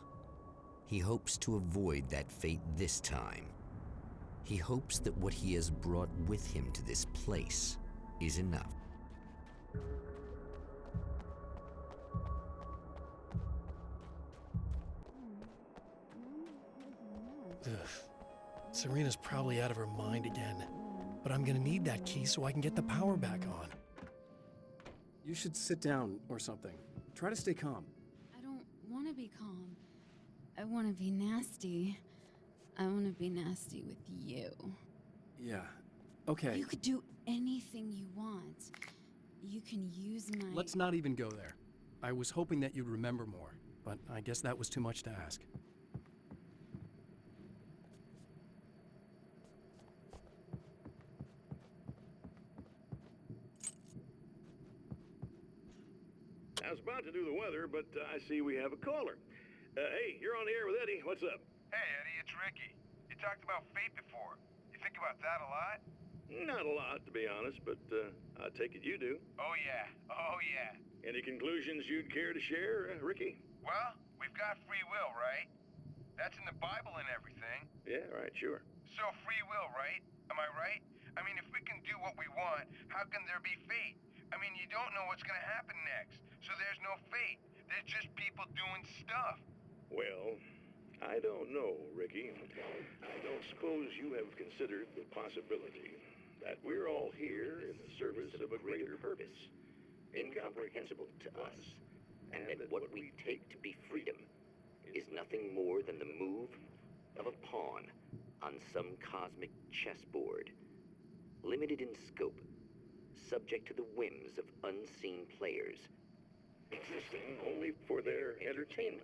He hopes to avoid that fate this time. He hopes that what he has brought with him to this place is enough. Ugh. Serena's probably out of her mind again. But I'm gonna need that key so I can get the power back on. You should sit down or something. Try to stay calm. I don't want to be calm. I want to be nasty. I want to be nasty with you. Yeah. Okay. You could do anything you want. You can use my... Let's not even go there. I was hoping that you'd remember more. but I guess that was too much to ask. I was about to do the weather, but I see we have a caller. Hey, you're on the air with Eddie. What's up? Hey, Eddie, it's Ricky. You talked about fate before. You think about that a lot? Not a lot, to be honest, but I take it you do. Oh, yeah. Oh, yeah. Any conclusions you'd care to share, Ricky? Well, we've got free will, right? That's in the Bible and everything. Yeah, right, sure. So free will, right? Am I right? I mean, if we can do what we want, how can there be fate? I mean, you don't know what's gonna happen next, so there's no fate. There's just people doing stuff. Well, I don't know, Ricky. I don't suppose you have considered the possibility that we're all here in the service of a greater purpose, incomprehensible to us, and that what we take to be freedom is nothing more than the move of a pawn on some cosmic chessboard, limited in scope, subject to the whims of unseen players, existing only for their entertainment.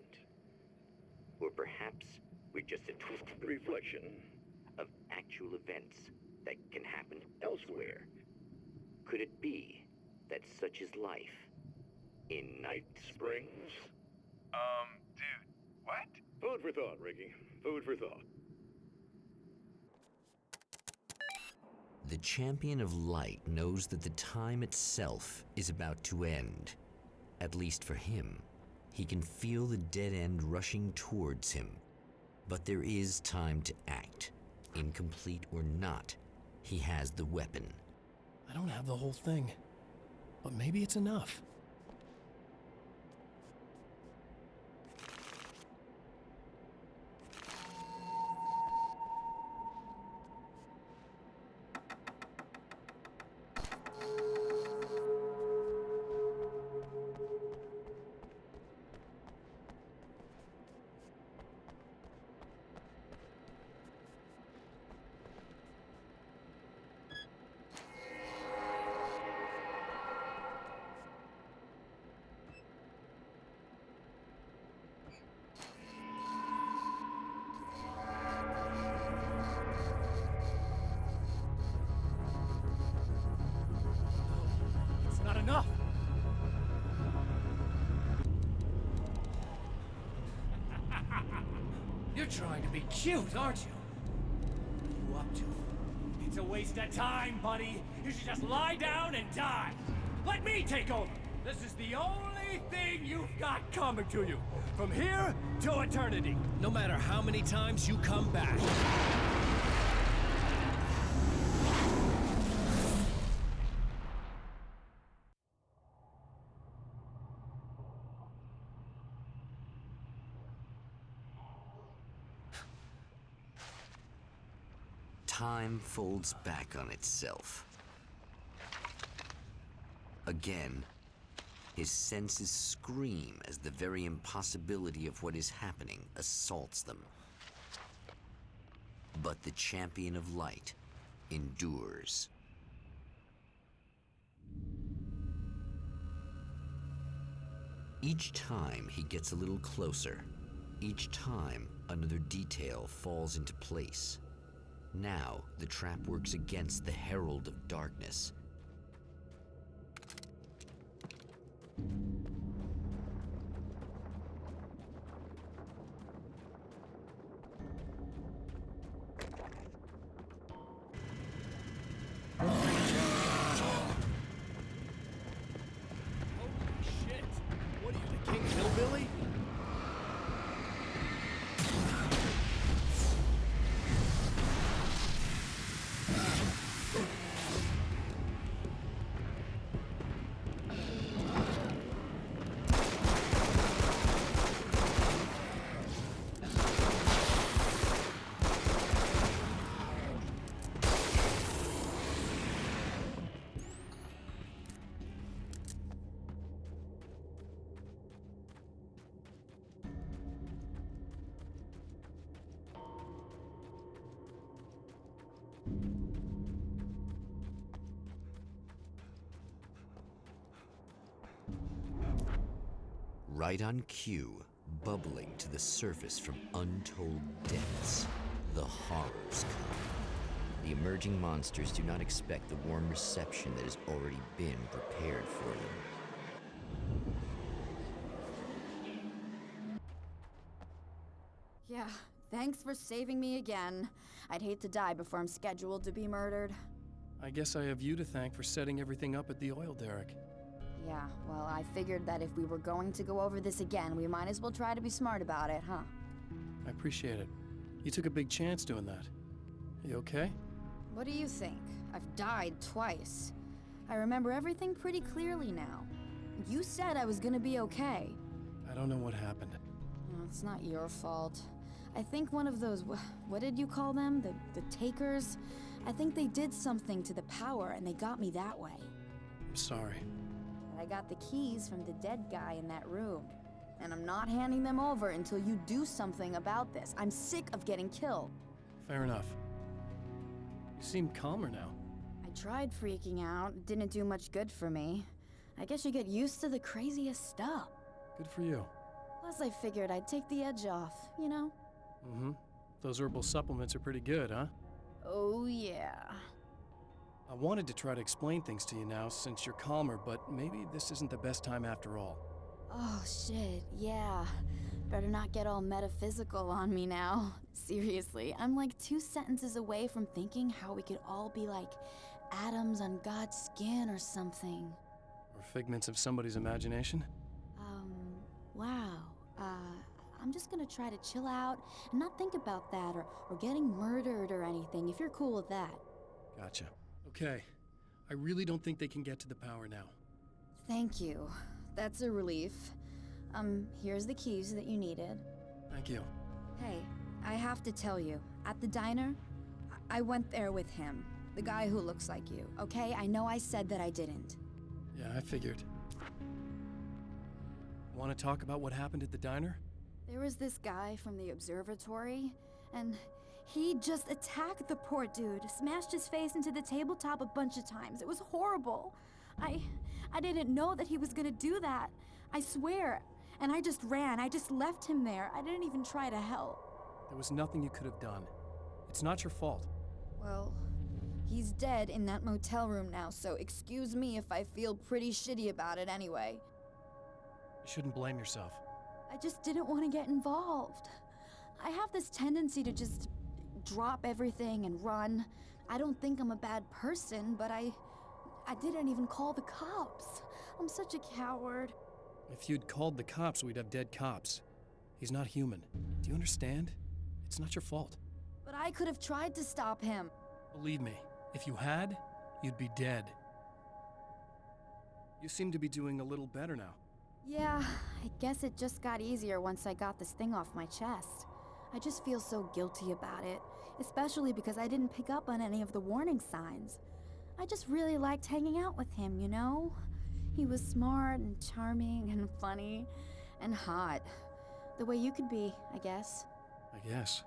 Or perhaps we're just a twisted reflection of actual events that can happen elsewhere. Could it be that such is life in Night Springs? Dude, what? Food for thought, Ricky. Food for thought. The champion of light knows that the time itself is about to end. At least for him. He can feel the dead end rushing towards him. But there is time to act. Incomplete or not, he has the weapon. I don't have the whole thing, but maybe it's enough. Not enough! You're trying to be cute, aren't you? What are you up to? It's a waste of time, buddy. You should just lie down and die. Let me take over. This is the only thing you've got coming to you. From here to eternity. No matter how many times you come back. Time folds back on itself. Again, his senses scream as the very impossibility of what is happening assaults them. But the champion of light endures. Each time he gets a little closer. Each time another detail falls into place. Now, the trap works against the herald of darkness. Right on cue, bubbling to the surface from untold depths, the horrors come. The emerging monsters do not expect the warm reception that has already been prepared for them. Yeah, thanks for saving me again. I'd hate to die before I'm scheduled to be murdered. I guess I have you to thank for setting everything up at the oil derrick. Yeah, well, I figured that if we were going to go over this again, we might as well try to be smart about it, huh? I appreciate it. You took a big chance doing that. You okay? What do you think? I've died twice. I remember everything pretty clearly now. You said I was gonna be okay. I don't know what happened. No, it's not your fault. I think one of those, what did you call them? The takers? I think they did something to the power and they got me that way. I'm sorry. But I got the keys from the dead guy in that room. And I'm not handing them over until you do something about this. I'm sick of getting killed. Fair enough. You seem calmer now. I tried freaking out. It didn't do much good for me. I guess you get used to the craziest stuff. Good for you. Plus I figured I'd take the edge off, you know? Mm-hmm. Those herbal supplements are pretty good, huh? Oh, yeah. I wanted to try to explain things to you now since you're calmer, but maybe this isn't the best time after all. Oh, shit, yeah. Better not get all metaphysical on me now. Seriously, I'm like 2 sentences away from thinking how we could all be like atoms on God's skin or something. Or figments of somebody's imagination? Wow. I'm just gonna try to chill out and not think about that or getting murdered or anything, if you're cool with that. Gotcha. Okay. I really don't think they can get to the power now. Thank you. That's a relief. Here's the keys that you needed. Thank you. Hey, I have to tell you, at the diner, I went there with him. The guy who looks like you, okay? I know I said that I didn't. Yeah, I figured. Want to talk about what happened at the diner? There was this guy from the observatory, and he just attacked the poor dude, smashed his face into the tabletop a bunch of times. It was horrible. I didn't know that he was gonna do that. I swear. And I just ran. I just left him there. I didn't even try to help. There was nothing you could have done. It's not your fault. Well, he's dead in that motel room now, so excuse me if I feel pretty shitty about it anyway. You shouldn't blame yourself. I just didn't want to get involved. I have this tendency to just drop everything and run. I don't think I'm a bad person, but I didn't even call the cops. I'm such a coward. If you'd called the cops, we'd have dead cops. He's not human. Do you understand? It's not your fault. But I could have tried to stop him. Believe me, if you had, you'd be dead. You seem to be doing a little better now. Yeah, I guess it just got easier once I got this thing off my chest. I just feel so guilty about it, especially because I didn't pick up on any of the warning signs. I just really liked hanging out with him, you know? He was smart and charming and funny and hot. The way you could be, I guess. I guess.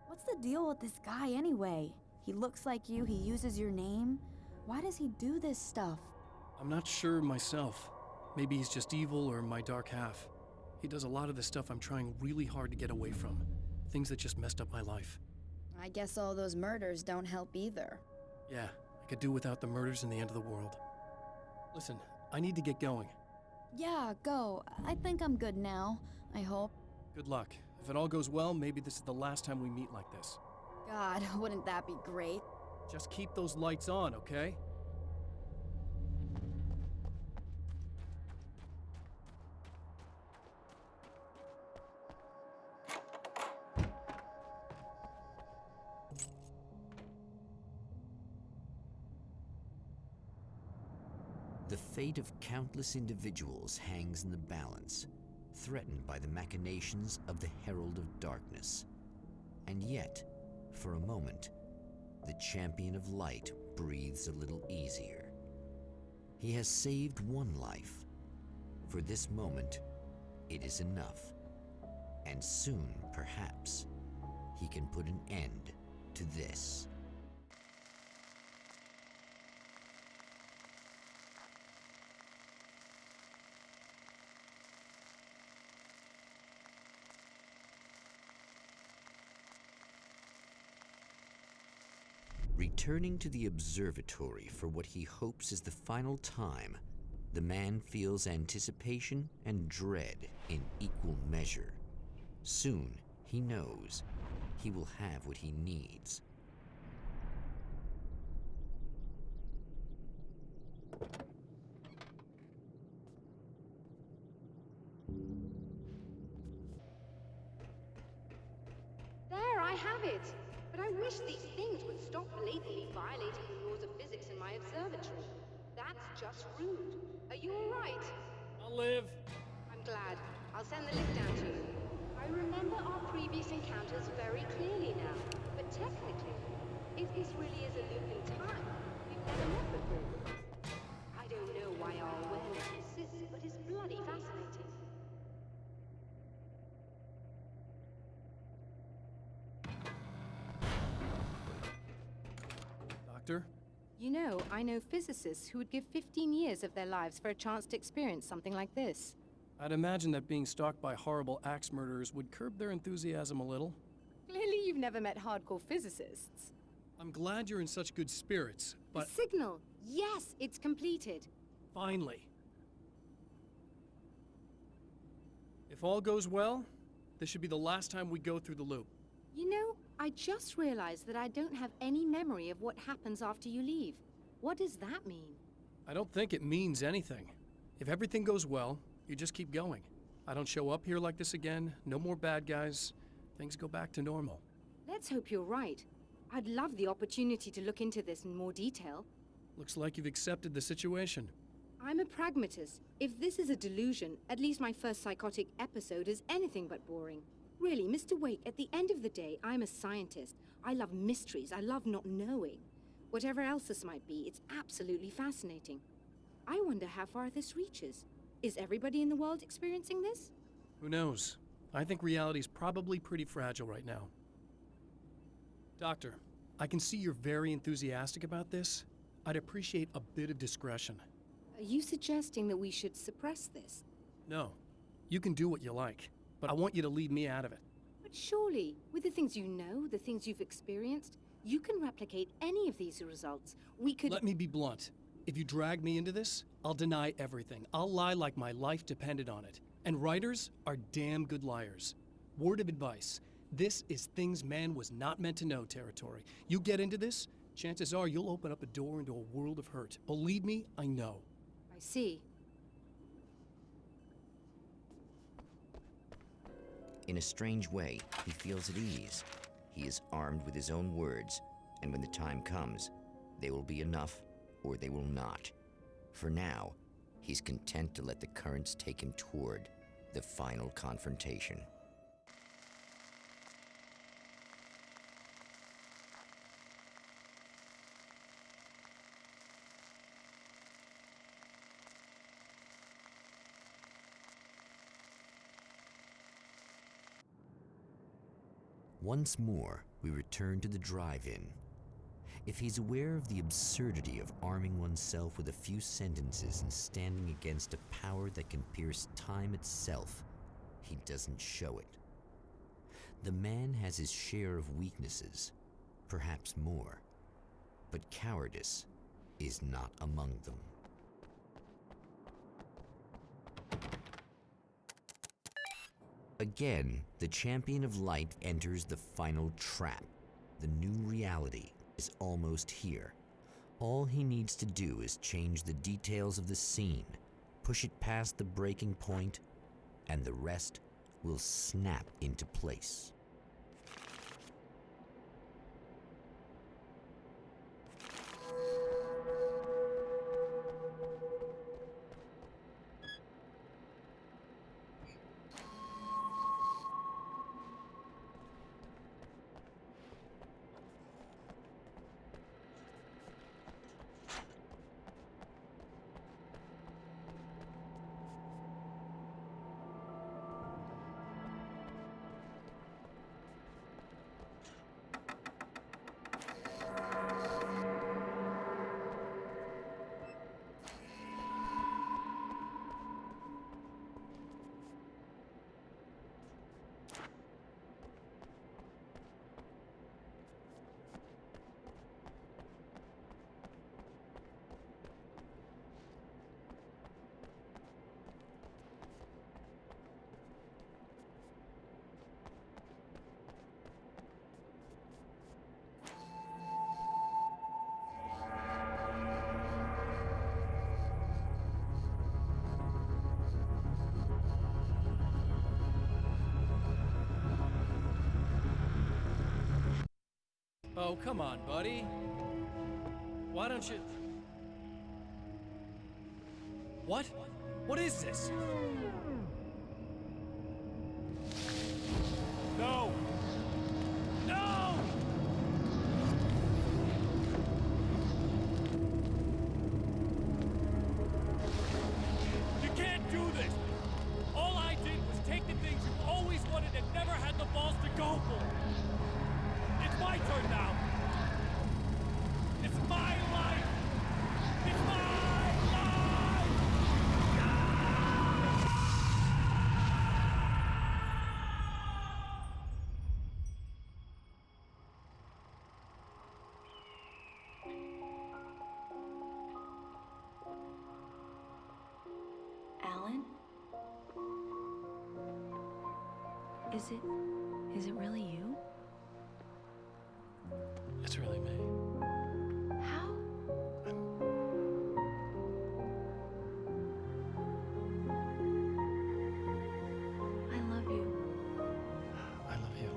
What's the deal with this guy anyway? He looks like you, he uses your name. Why does he do this stuff? I'm not sure myself. Maybe he's just evil or my dark half. He does a lot of the stuff I'm trying really hard to get away from. Things that just messed up my life. I guess all those murders don't help either. Yeah, I could do without the murders and the end of the world. Listen, I need to get going. Yeah, go. I think I'm good now, I hope. Good luck. If it all goes well, maybe this is the last time we meet like this. God, wouldn't that be great? Just keep those lights on, okay? The fate of countless individuals hangs in the balance, threatened by the machinations of the Herald of Darkness. And yet, for a moment, the Champion of Light breathes a little easier. He has saved one life. For this moment, it is enough. And soon, perhaps, he can put an end to this. Returning to the observatory for what he hopes is the final time, the man feels anticipation and dread in equal measure. Soon, he knows he will have what he needs. There, I have it! But I wish these things would stop blatantly violating the laws of physics in my observatory. That's just rude. Are you alright? I'll live. I'm glad. I'll send the lift down to you. I remember our previous encounters very clearly now. But technically, if this really is a loop in time, we've never met before. I don't know why our awareness persists, but it's bloody fascinating. Doctor? You know, I know physicists who would give 15 years of their lives for a chance to experience something like this. I'd imagine that being stalked by horrible axe murderers would curb their enthusiasm a little. Clearly you've never met hardcore physicists. I'm glad you're in such good spirits, but... The signal! Yes, it's completed. Finally. If all goes well, this should be the last time we go through the loop. You know, I just realized that I don't have any memory of what happens after you leave. What does that mean? I don't think it means anything. If everything goes well, you just keep going. I don't show up here like this again, no more bad guys. Things go back to normal. Let's hope you're right. I'd love the opportunity to look into this in more detail. Looks like you've accepted the situation. I'm a pragmatist. If this is a delusion, at least my first psychotic episode is anything but boring. Really, Mr. Wake, at the end of the day, I'm a scientist. I love mysteries. I love not knowing. Whatever else this might be, it's absolutely fascinating. I wonder how far this reaches. Is everybody in the world experiencing this? Who knows? I think reality's probably pretty fragile right now. Doctor, I can see you're very enthusiastic about this. I'd appreciate a bit of discretion. Are you suggesting that we should suppress this? No. You can do what you like, but I want you to leave me out of it. But surely, with the things you know, the things you've experienced, you can replicate any of these results. We could— Let me be blunt. If you drag me into this, I'll deny everything. I'll lie like my life depended on it. And writers are damn good liars. Word of advice. This is things man was not meant to know territory. You get into this, chances are you'll open up a door into a world of hurt. Believe me, I know. I see. In a strange way, he feels at ease. He is armed with his own words, and when the time comes, they will be enough or they will not. For now, he's content to let the currents take him toward the final confrontation. Once more, we return to the drive-in. If he's aware of the absurdity of arming oneself with a few sentences and standing against a power that can pierce time itself, he doesn't show it. The man has his share of weaknesses, perhaps more, but cowardice is not among them. Again, the champion of light enters the final trap. The new reality is almost here. All he needs to do is change the details of the scene, push it past the breaking point, and the rest will snap into place. Oh, come on, buddy. Why don't you... What? What is this? No! No! You can't do this! All I did was take the things you always wanted and never had the balls to go for. It's my turn now. It's my life. It's my life! Alan? Is it really you? It's really me. How? I love you. I love you.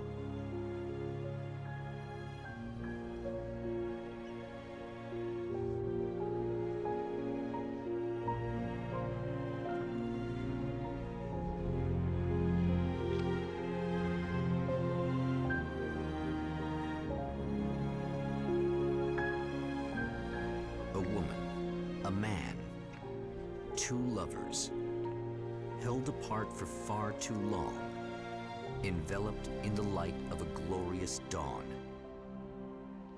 A woman, a man, two lovers, held apart for far too long, enveloped in the light of a glorious dawn.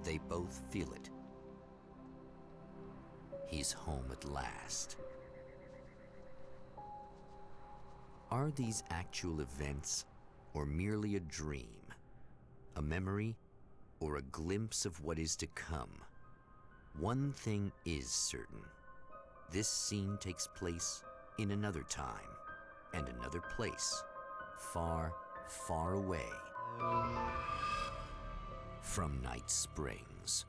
They both feel it. He's home at last. Are these actual events, or merely a dream, a memory, or a glimpse of what is to come? One thing is certain. This scene takes place in another time and another place, far, far away from Night Springs.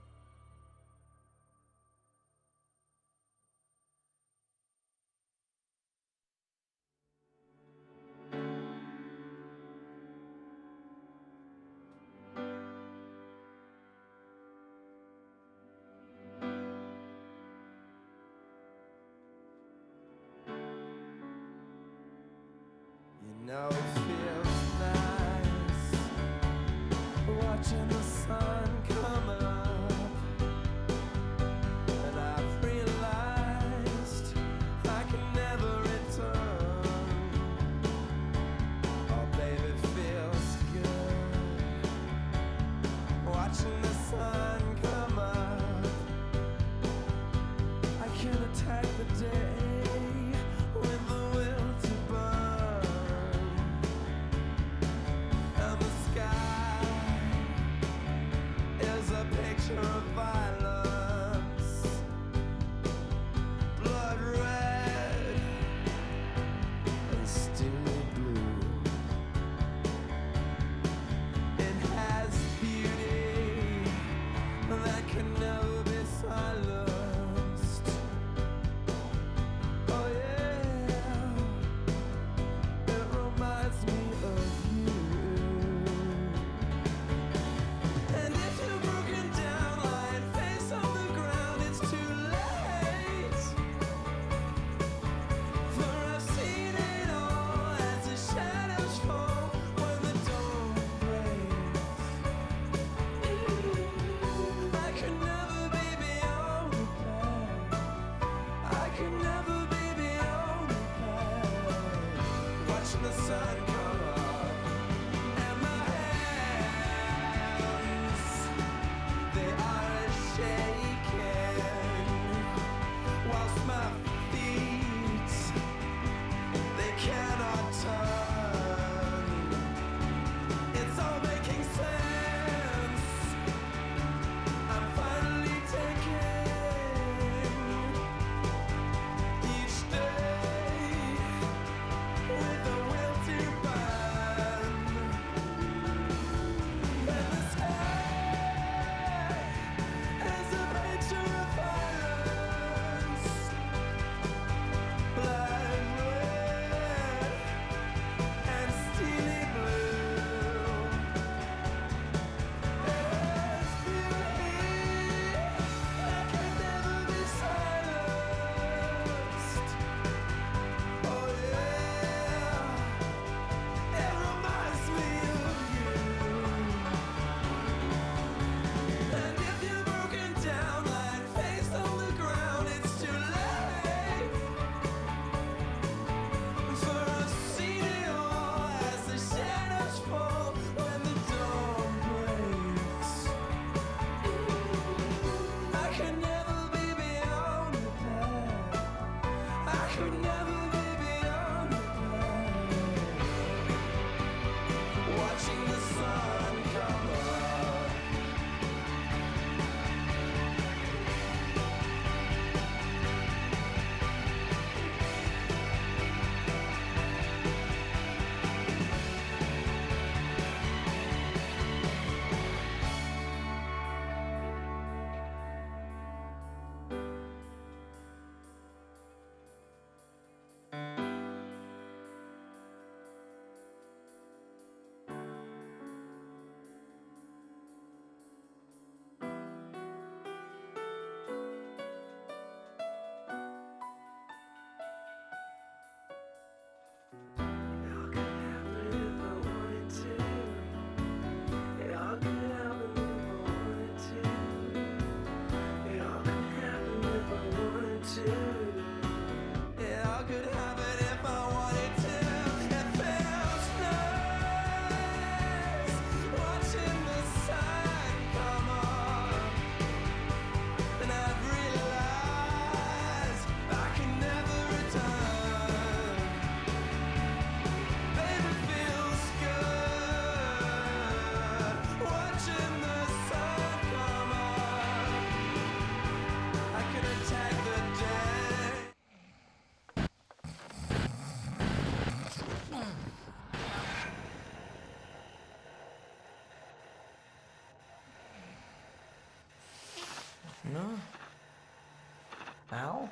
You know it feels nice watching the sun come up, and I've realized I can never return. Oh baby, it feels good watching the sun come up. I can attack the day with the will to burn. And the sky is a No? Al?